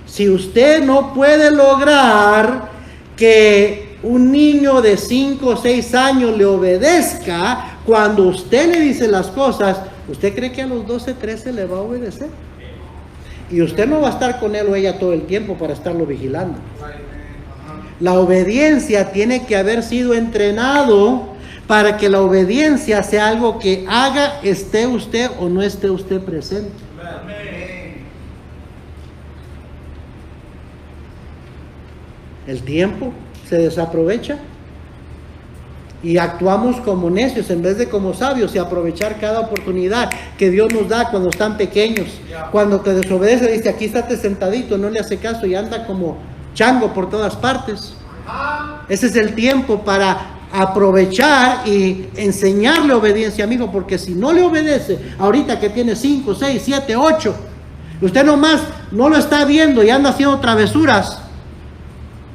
Si usted no puede lograr que un niño de 5 o 6 años le obedezca cuando usted le dice las cosas, ¿usted cree que a los 12, 13 le va a obedecer? Y usted no va a estar con él o ella todo el tiempo para estarlo vigilando. La obediencia tiene que haber sido entrenado para que la obediencia sea algo que haga, esté usted o no esté usted presente. El tiempo se desaprovecha y actuamos como necios en vez de como sabios y aprovechar cada oportunidad que Dios nos da cuando están pequeños. Cuando te desobedece, dice, aquí estate sentadito, no le hace caso y anda como chango por todas partes. Ese es el tiempo para aprovechar y enseñarle obediencia, amigo, porque si no le obedece, ahorita que tiene 5, 6, 7, 8, usted nomás no lo está viendo y anda haciendo travesuras.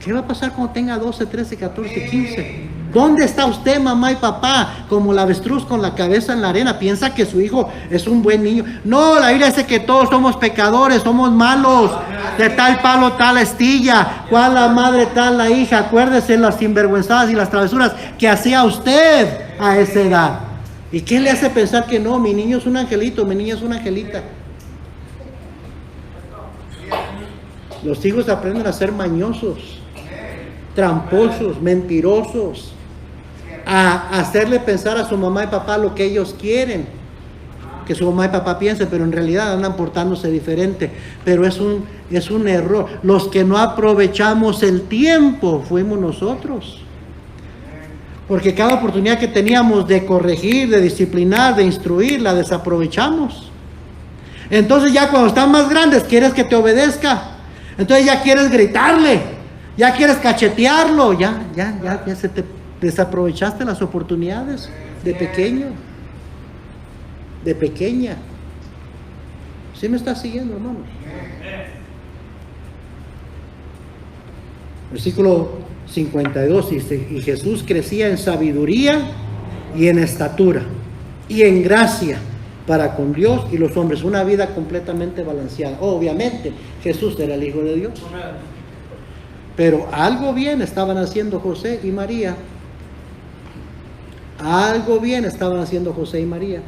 ¿Qué va a pasar cuando tenga 12, 13, 14, 15? ¿Dónde está usted, mamá y papá? Como el avestruz con la cabeza en la arena. Piensa que su hijo es un buen niño. No, la Biblia dice que todos somos pecadores, somos malos. De tal palo, tal astilla. ¿Cuál la madre, tal la hija? Acuérdese las sinvergüenzadas y las travesuras que hacía usted a esa edad. ¿Y qué le hace pensar que no? Mi niño es un angelito, mi niña es una angelita. Los hijos aprenden a ser mañosos, tramposos, mentirosos, a hacerle pensar a su mamá y papá lo que ellos quieren que su mamá y papá piensen, pero en realidad andan portándose diferente. Pero es un error. Los que no aprovechamos el tiempo fuimos nosotros, porque cada oportunidad que teníamos de corregir, de disciplinar, de instruir, la desaprovechamos. Entonces ya cuando están más grandes quieres que te obedezca, entonces ya quieres gritarle, ya quieres cachetearlo, ya se te desaprovechaste las oportunidades de pequeño, de pequeña. ¿Sí me estás siguiendo, hermanos? Versículo 52 dice, y Jesús crecía en sabiduría y en estatura y en gracia para con Dios y los hombres, una vida completamente balanceada. Obviamente Jesús era el Hijo de Dios, pero algo bien estaban haciendo José y María. Algo bien estaban haciendo José y María.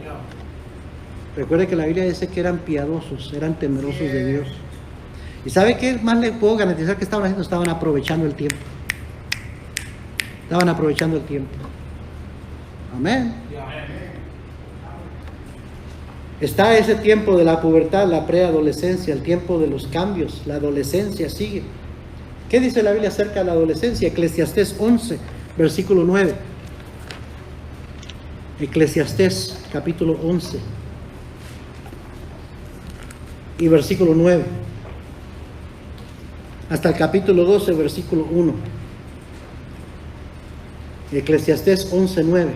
Recuerde que la Biblia dice que eran piadosos, eran temerosos de Dios. ¿Y sabe qué más le puedo garantizar que estaban haciendo? Estaban aprovechando el tiempo. Estaban aprovechando el tiempo. Amén. Está ese tiempo de la pubertad, la preadolescencia, el tiempo de los cambios. La adolescencia sigue. ¿Qué dice la Biblia acerca de la adolescencia? Eclesiastés 11, versículo 9. Eclesiastés capítulo 11 y versículo 9 hasta el capítulo 12, versículo 1. Eclesiastés 11, 9.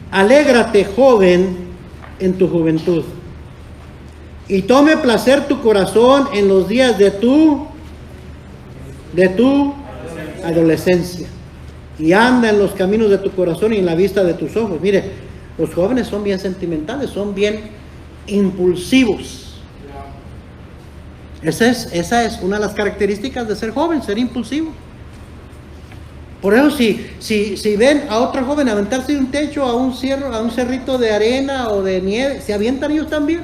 Alégrate, joven, en tu juventud, y tome placer tu corazón en los días de tu adolescencia, y anda en los caminos de tu corazón y en la vista de tus ojos. Mire, los jóvenes son bien sentimentales, son bien impulsivos. Esa es una de las características de ser joven, ser impulsivo. Por eso si ven a otro joven aventarse de un techo a un cerrito de arena o de nieve, se avientan ellos también.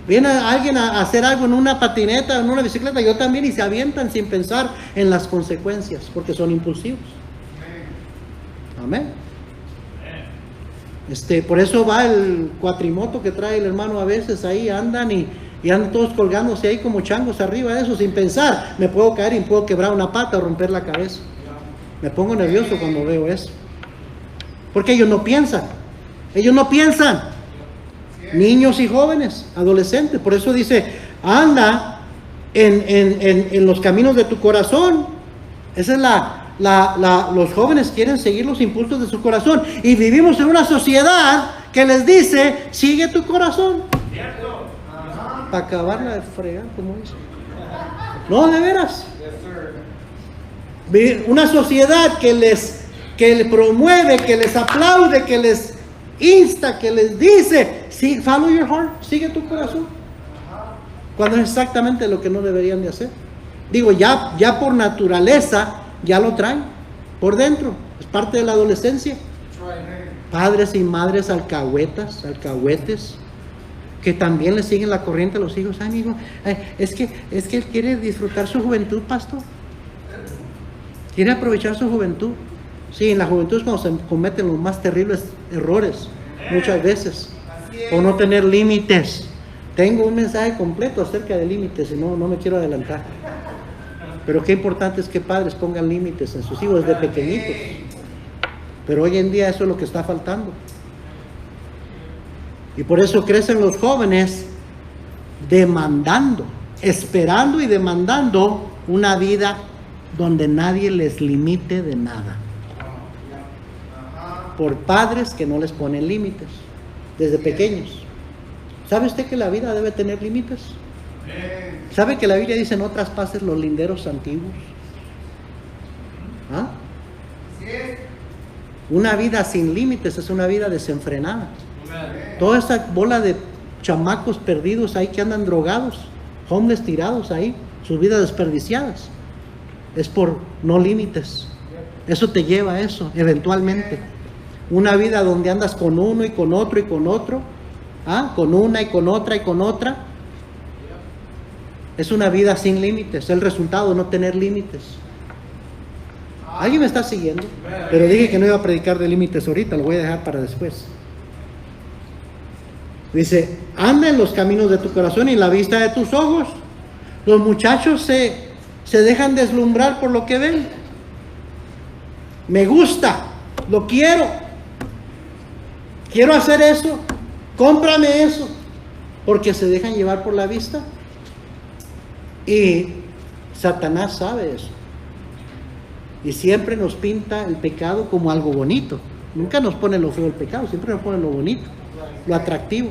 Viene alguien a hacer algo en una patineta, en una bicicleta, yo también, y se avientan sin pensar en las consecuencias, porque son impulsivos. Amén. Por eso va el cuatrimoto que trae el hermano a veces, ahí andan y andan todos colgándose ahí como changos arriba de eso, sin pensar, me puedo caer y puedo quebrar una pata o romper la cabeza. Me pongo nervioso cuando veo eso. Porque ellos no piensan. Niños y jóvenes, adolescentes. Por eso dice, anda en los caminos de tu corazón. Esa es los jóvenes quieren seguir los impulsos de su corazón. Y vivimos en una sociedad que les dice, sigue tu corazón. Para acabarla de fregar, como dice. No, de veras. Una sociedad que les promueve, que les aplaude, que les insta, que les dice, follow your heart, sigue tu corazón. Cuando es exactamente lo que no deberían de hacer. Digo, ya por naturaleza, ya lo traen por dentro. Es parte de la adolescencia. Padres y madres alcahuetes, que también le siguen la corriente a los hijos. Ay, amigo, es que él quiere disfrutar su juventud, pastor. Quiere aprovechar su juventud. Sí, en la juventud es cuando se cometen los más terribles errores, muchas veces. O no tener límites. Tengo un mensaje completo acerca de límites y no me quiero adelantar. Pero qué importante es que padres pongan límites en sus hijos desde pequeñitos. Pero hoy en día eso es lo que está faltando. Y por eso crecen los jóvenes demandando, esperando y demandando una vida donde nadie les limite de nada. Por padres que no les ponen límites desde pequeños. ¿Sabe usted que la vida debe tener límites? ¿Sabe que la Biblia dice no traspases los linderos antiguos? ¿Ah? Una vida sin límites es una vida desenfrenada. Toda esa bola de chamacos perdidos ahí que andan drogados, homeless tirados ahí, sus vidas desperdiciadas, es por no límites. Eso te lleva a eso, eventualmente. Una vida donde andas con uno y con otro y con otro, con una y con otra y con otra. Es una vida sin límites, el resultado de no tener límites. ¿Alguien me está siguiendo? Pero dije que no iba a predicar de límites ahorita, lo voy a dejar para después. Dice, anda en los caminos de tu corazón y en la vista de tus ojos. Los muchachos se dejan deslumbrar por lo que ven. Me gusta, lo quiero hacer eso, cómprame eso, porque se dejan llevar por la vista. Y Satanás sabe eso. Y siempre nos pinta el pecado como algo bonito. Nunca nos pone lo feo el pecado, siempre nos pone lo bonito, lo atractivo.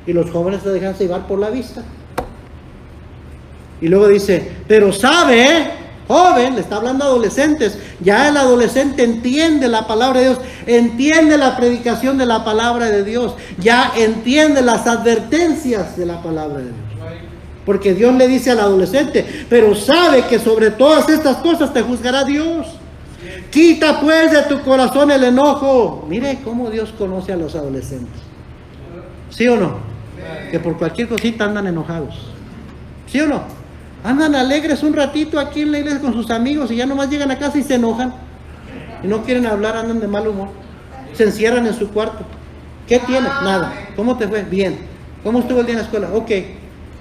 Y los jóvenes se dejan llevar por la vista. Y luego dice, pero sabe, joven, le está hablando a adolescentes, ya el adolescente entiende la palabra de Dios, entiende la predicación de la palabra de Dios, ya entiende las advertencias de la palabra de Dios. Porque Dios le dice al adolescente, pero sabe que sobre todas estas cosas te juzgará Dios. Quita pues de tu corazón el enojo. Mire cómo Dios conoce a los adolescentes. ¿Sí o no? Que por cualquier cosita andan enojados. ¿Sí o no? Andan alegres un ratito aquí en la iglesia con sus amigos y ya nomás llegan a casa y se enojan. Y no quieren hablar, andan de mal humor. Se encierran en su cuarto. ¿Qué tienes? Nada. ¿Cómo te fue? Bien. ¿Cómo estuvo el día en la escuela? Ok.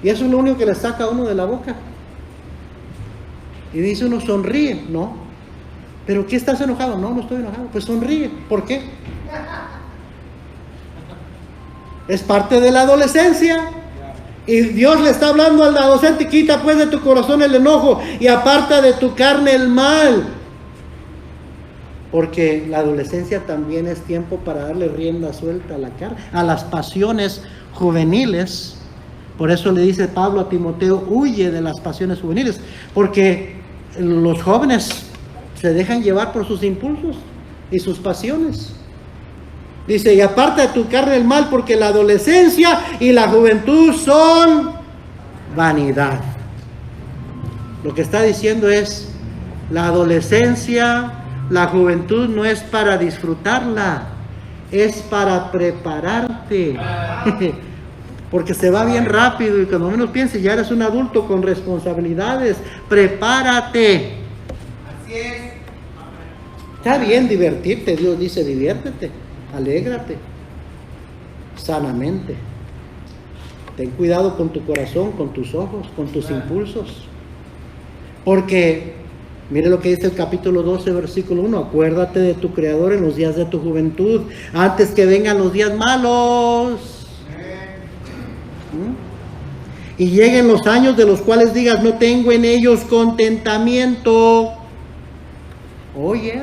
Y eso es lo único que le saca a uno de la boca. Y dice uno, sonríe. No. ¿Pero qué estás enojado? No estoy enojado. Pues sonríe. ¿Por qué? Es parte de la adolescencia. Y Dios le está hablando al adolescente, quita pues de tu corazón el enojo y aparta de tu carne el mal. Porque la adolescencia también es tiempo para darle rienda suelta a la carne, a las pasiones juveniles. Por eso le dice Pablo a Timoteo, huye de las pasiones juveniles, porque los jóvenes se dejan llevar por sus impulsos y sus pasiones. Dice, y aparta de tu carne el mal, porque la adolescencia y la juventud son vanidad. Lo que está diciendo es, la adolescencia, la juventud no es para disfrutarla, es para prepararte. Porque se va bien rápido y cuando menos pienses ya eres un adulto con responsabilidades. Prepárate. Así es. Está bien divertirte, Dios dice diviértete, alégrate, sanamente. Ten cuidado con tu corazón, con tus ojos, con tus impulsos. Porque, mire lo que dice el capítulo 12, versículo 1. Acuérdate de tu Creador en los días de tu juventud, antes que vengan los días malos. Y lleguen los años de los cuales digas, no tengo en ellos contentamiento. Oye,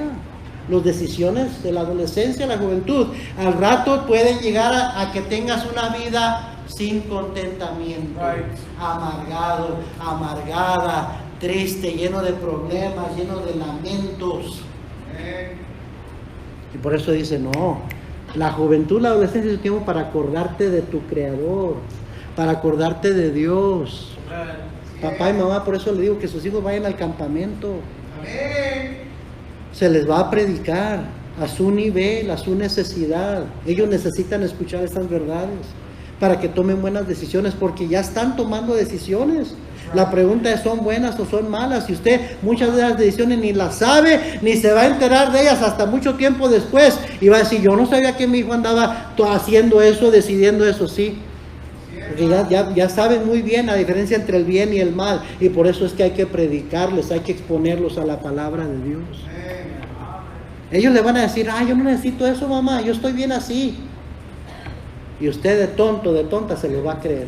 las decisiones de la adolescencia, la juventud, al rato pueden llegar a que tengas una vida sin contentamiento, amargado, amargada, triste, lleno de problemas, lleno de lamentos. Y por eso dice, no, la juventud, la adolescencia es un tiempo para acordarte de tu Creador, para acordarte de Dios. Papá y mamá, por eso le digo que sus hijos vayan al campamento. Se les va a predicar a su nivel, a su necesidad. Ellos necesitan escuchar estas verdades para que tomen buenas decisiones, porque ya están tomando decisiones. La pregunta es, ¿son buenas o son malas? Y usted muchas de las decisiones ni las sabe, ni se va a enterar de ellas hasta mucho tiempo después. Y va a decir, yo no sabía que mi hijo andaba haciendo eso, decidiendo eso, sí. Porque ya saben muy bien la diferencia entre el bien y el mal. Y por eso es que hay que predicarles, hay que exponerlos a la palabra de Dios. Ellos le van a decir, yo no necesito eso, mamá, yo estoy bien así. Y usted de tonto, de tonta se lo va a creer.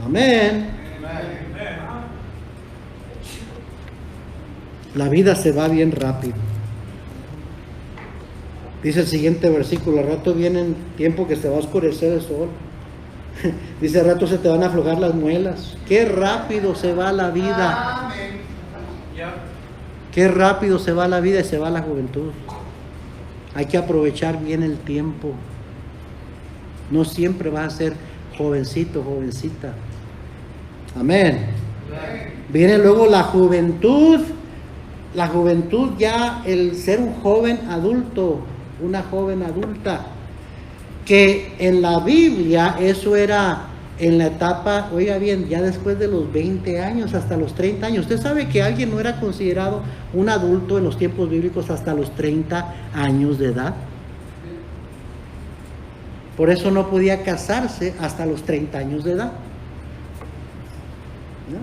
Amén. La vida se va bien rápido. Dice el siguiente versículo, al rato viene el tiempo que se va a oscurecer el sol. Dice, al rato se te van a aflojar las muelas. Qué rápido se va la vida. Qué rápido se va la vida y se va la juventud. Hay que aprovechar bien el tiempo. No siempre vas a ser jovencito, jovencita. Amén. Viene luego la juventud. La juventud ya, el ser un joven adulto, una joven adulta. Que en la Biblia eso era en la etapa, oiga bien, ya después de los 20 años, hasta los 30 años. Usted sabe que alguien no era considerado un adulto en los tiempos bíblicos hasta los 30 años de edad. Por eso no podía casarse hasta los 30 años de edad. ¿No?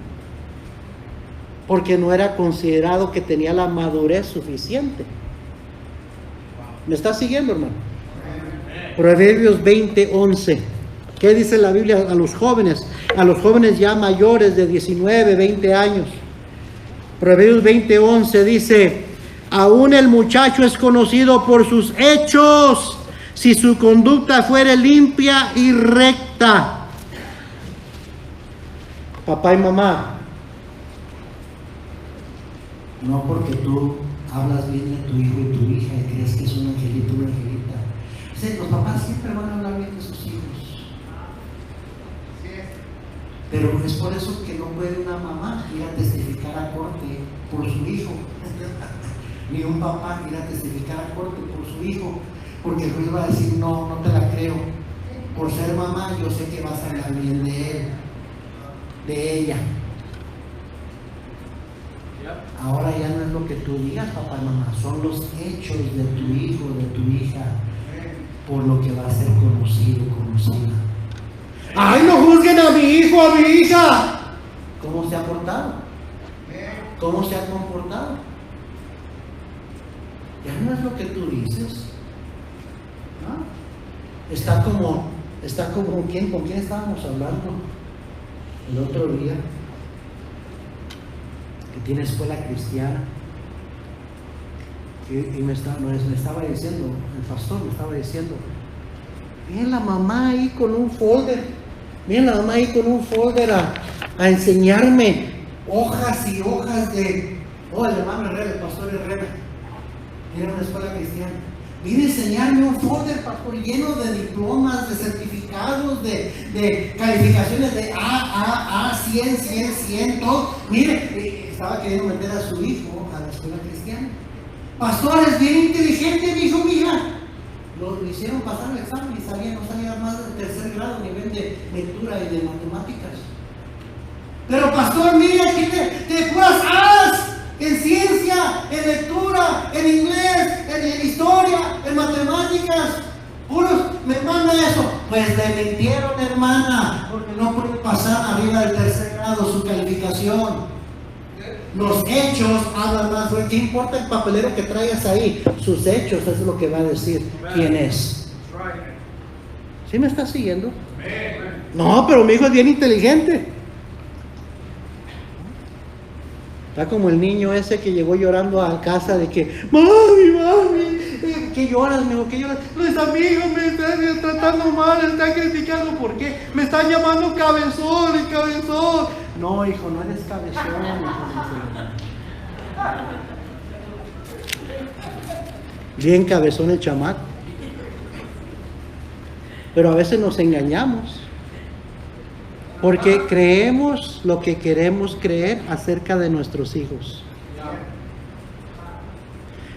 Porque no era considerado que tenía la madurez suficiente. ¿Me está siguiendo, hermano? Proverbios 20:11. ¿Qué dice la Biblia a los jóvenes? A los jóvenes ya mayores de 19, 20 años. Proverbios 20:11 dice, aún el muchacho es conocido por sus hechos, si su conducta fuere limpia y recta. Papá y mamá, no porque tú hablas bien de tu hijo y tu hija y crees que es un angelito, una angelita. Los papás siempre van a hablar bien de sus hijos. Pero es por eso que no puede una mamá ir a testificar a corte por su hijo, ni un papá ir a testificar a corte por su hijo, porque el juez va a decir, no te la creo. Por ser mamá, yo sé que vas a hablar bien de él, de ella. Ahora ya no es lo que tú digas, papá y mamá, son los hechos de tu hijo, de tu hija, por lo que va a ser conocido, conocida. ¡Ay, no juzguen a mi hijo, a mi hija! ¿Cómo se ha portado? ¿Cómo se ha comportado? Ya no es lo que tú dices. ¿No? Está como ¿con quién estábamos hablando el otro día? Que tiene escuela cristiana. Y me estaba diciendo, el pastor me estaba diciendo, miren la mamá ahí con un folder. Miren la mamá ahí con un folder a enseñarme hojas y hojas de... el hermano Herrera, el pastor Herrera, era una escuela cristiana. Vine a enseñarme un folder, pastor, lleno de diplomas, de certificados, de calificaciones de A, 100, todo. Mire, estaba queriendo meter a su hijo a la escuela cristiana. Pastor, es bien inteligente, mi hijo, mi hija. Lo hicieron pasar el examen y no sabía más del tercer grado, nivel de lectura y de matemáticas. Pero pastor, mira que te puras A's en ciencia, escuela, en lectura, en inglés, en historia, en matemáticas. Puros me manda eso. Pues le mintieron, hermana, porque no puede pasar arriba del tercer grado su calificación. Los hechos hablan más fuerte. ¿Qué importa el papelero que traigas ahí? Sus hechos es lo que va a decir quién es. ¿Sí me está siguiendo? No, pero mi hijo es bien inteligente. Está como el niño ese que llegó llorando a casa de que, mami, ¿qué lloras, mijo? ¿Qué lloras? Los amigos me están tratando mal, me están criticando. ¿Por qué? Me están llamando cabezón y cabezón. No, hijo, no eres cabezón, hijo. Bien cabezón el chamaco. Pero a veces nos engañamos. Porque creemos lo que queremos creer acerca de nuestros hijos.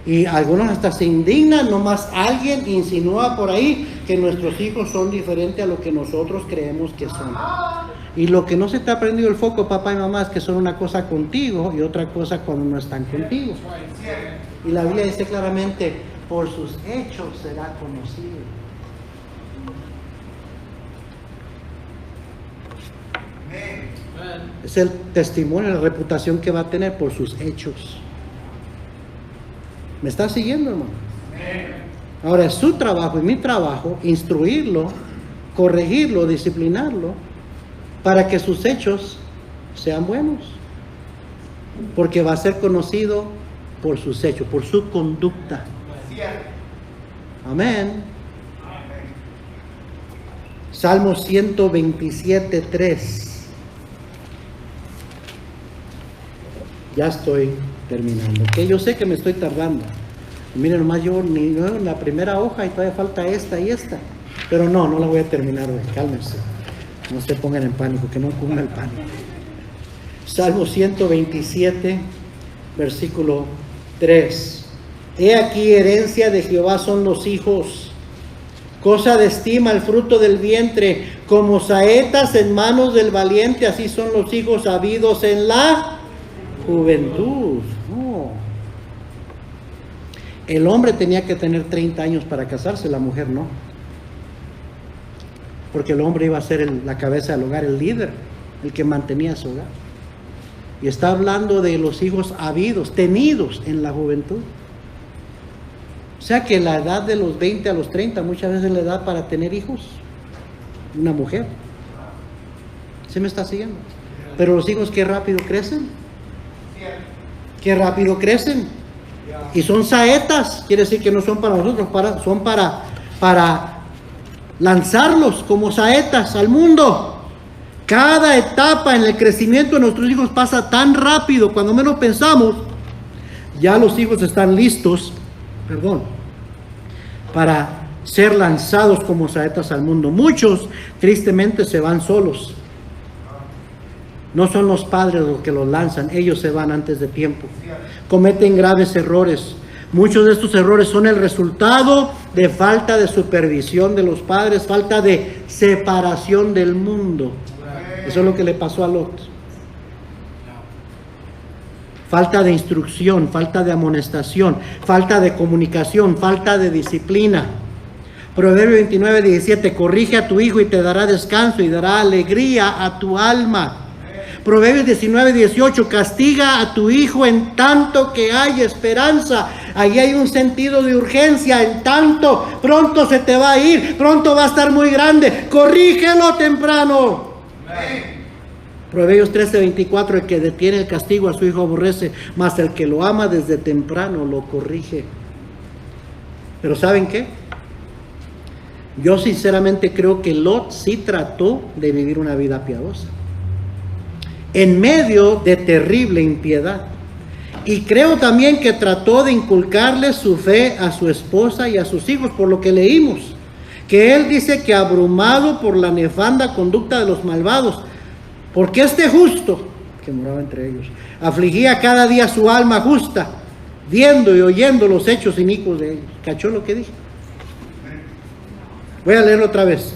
Y algunos hasta se indignan, nomás alguien insinúa por ahí que nuestros hijos son diferentes a lo que nosotros creemos que son. Y lo que no se te ha prendido el foco, papá y mamá, es que son una cosa contigo y otra cosa cuando no están contigo. Y la Biblia dice claramente, por sus hechos será conocido. Es el testimonio, la reputación que va a tener por sus hechos. ¿Me está siguiendo, hermano? Ahora es su trabajo y mi trabajo instruirlo, corregirlo, disciplinarlo, para que sus hechos sean buenos. Porque va a ser conocido por sus hechos, por su conducta. Amén. Salmo 127:3. Ya estoy terminando. Que yo sé que me estoy tardando. Miren nomás, yo en la primera hoja y todavía falta esta y esta. Pero no la voy a terminar hoy. Cálmense. No se pongan en pánico, que no cunda el pánico. Salmo 127, versículo 3. He aquí, herencia de Jehová son los hijos, cosa de estima el fruto del vientre, como saetas en manos del valiente, así son los hijos habidos en la juventud. No. El hombre tenía que tener 30 años para casarse, la mujer no. Porque el hombre iba a ser la cabeza del hogar, el líder, el que mantenía su hogar. Y está hablando de los hijos habidos, tenidos en la juventud. O sea que la edad de los 20 a los 30 muchas veces es la edad para tener hijos. Una mujer. ¿Se me está siguiendo? Pero los hijos, qué rápido crecen. Qué rápido crecen. Y son saetas. Quiere decir que no son para nosotros, son para lanzarlos como saetas al mundo. Cada etapa en el crecimiento de nuestros hijos pasa tan rápido, cuando menos pensamos, ya los hijos están listos, para ser lanzados como saetas al mundo. Muchos, tristemente, se van solos. No son los padres los que los lanzan, ellos se van antes de tiempo. Cometen graves errores. Muchos de estos errores son el resultado de falta de supervisión de los padres, falta de separación del mundo. Eso es lo que le pasó a Lot. Falta de instrucción, falta de amonestación, falta de comunicación, falta de disciplina. Proverbio 29:17, corrige a tu hijo y te dará descanso y dará alegría a tu alma. Proverbios 19:18, castiga a tu hijo en tanto que hay esperanza. Ahí hay un sentido de urgencia, en tanto, pronto se te va a ir, pronto va a estar muy grande, corrígelo temprano. Proverbios 13:24, el que detiene el castigo a su hijo aborrece, mas el que lo ama desde temprano lo corrige. Pero ¿saben qué? Yo sinceramente creo que Lot sí trató de vivir una vida piadosa en medio de terrible impiedad. Y creo también que trató de inculcarle su fe a su esposa y a sus hijos, por lo que leímos. Que él dice que abrumado por la nefanda conducta de los malvados, porque este justo, que moraba entre ellos, afligía cada día su alma justa, viendo y oyendo los hechos inicuos de ellos. ¿Cachó lo que dije? Voy a leerlo otra vez.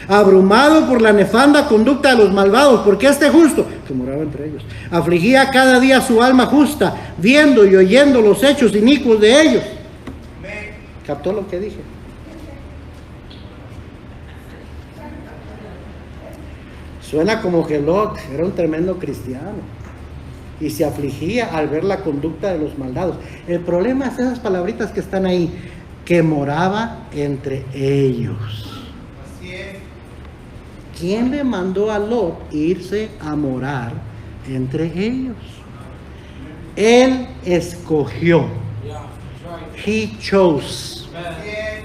Abrumado por la nefanda conducta de los malvados, porque este justo, que moraba entre ellos. Afligía cada día su alma justa, viendo y oyendo los hechos inicuos de ellos. ¿Captó lo que dije? Suena como que Lot era un tremendo cristiano y se afligía al ver la conducta de los malvados. El problema es esas palabritas que están ahí, que moraba entre ellos. Así es. ¿Quién le mandó a Lot irse a morar entre ellos? Él escogió. He chose. Así es.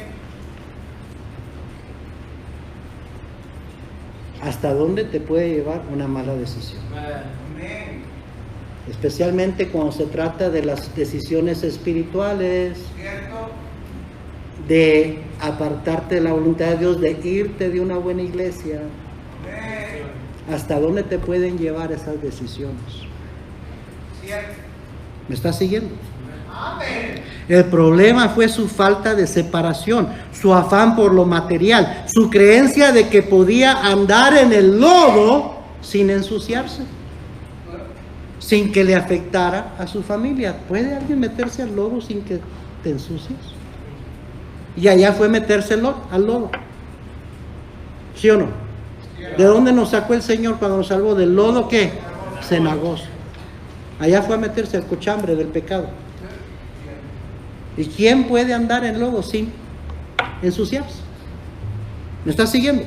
¿Hasta dónde te puede llevar una mala decisión? Amén. Especialmente cuando se trata de las decisiones espirituales, ¿Cierto? de apartarte de la voluntad de Dios, de irte de una buena iglesia. Amén. ¿Hasta dónde te pueden llevar esas decisiones? ¿Cierto? ¿Me estás siguiendo? Amén. El problema fue su falta de separación, su afán por lo material, su creencia de que podía andar en el lodo sin ensuciarse, sin que le afectara a su familia. ¿Puede alguien meterse al lodo sin que te ensucies? Y allá fue meterse al lodo. ¿Sí o no? ¿De dónde nos sacó el Señor cuando nos salvó? ¿Del lodo qué? Cenagoso. Allá fue a meterse al cochambre del pecado. ¿Y quién puede andar en lodo sin ensuciarse? ¿Me estás siguiendo?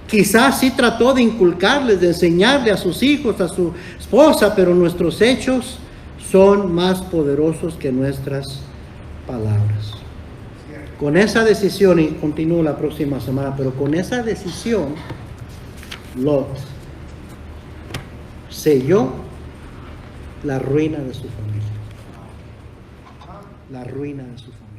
Quizás sí trató de inculcarles, de enseñarle a sus hijos, a su esposa, pero nuestros hechos son más poderosos que nuestras palabras. Con esa decisión, y continúo la próxima semana, pero con esa decisión, Lot selló la ruina de su familia. La ruina de su familia.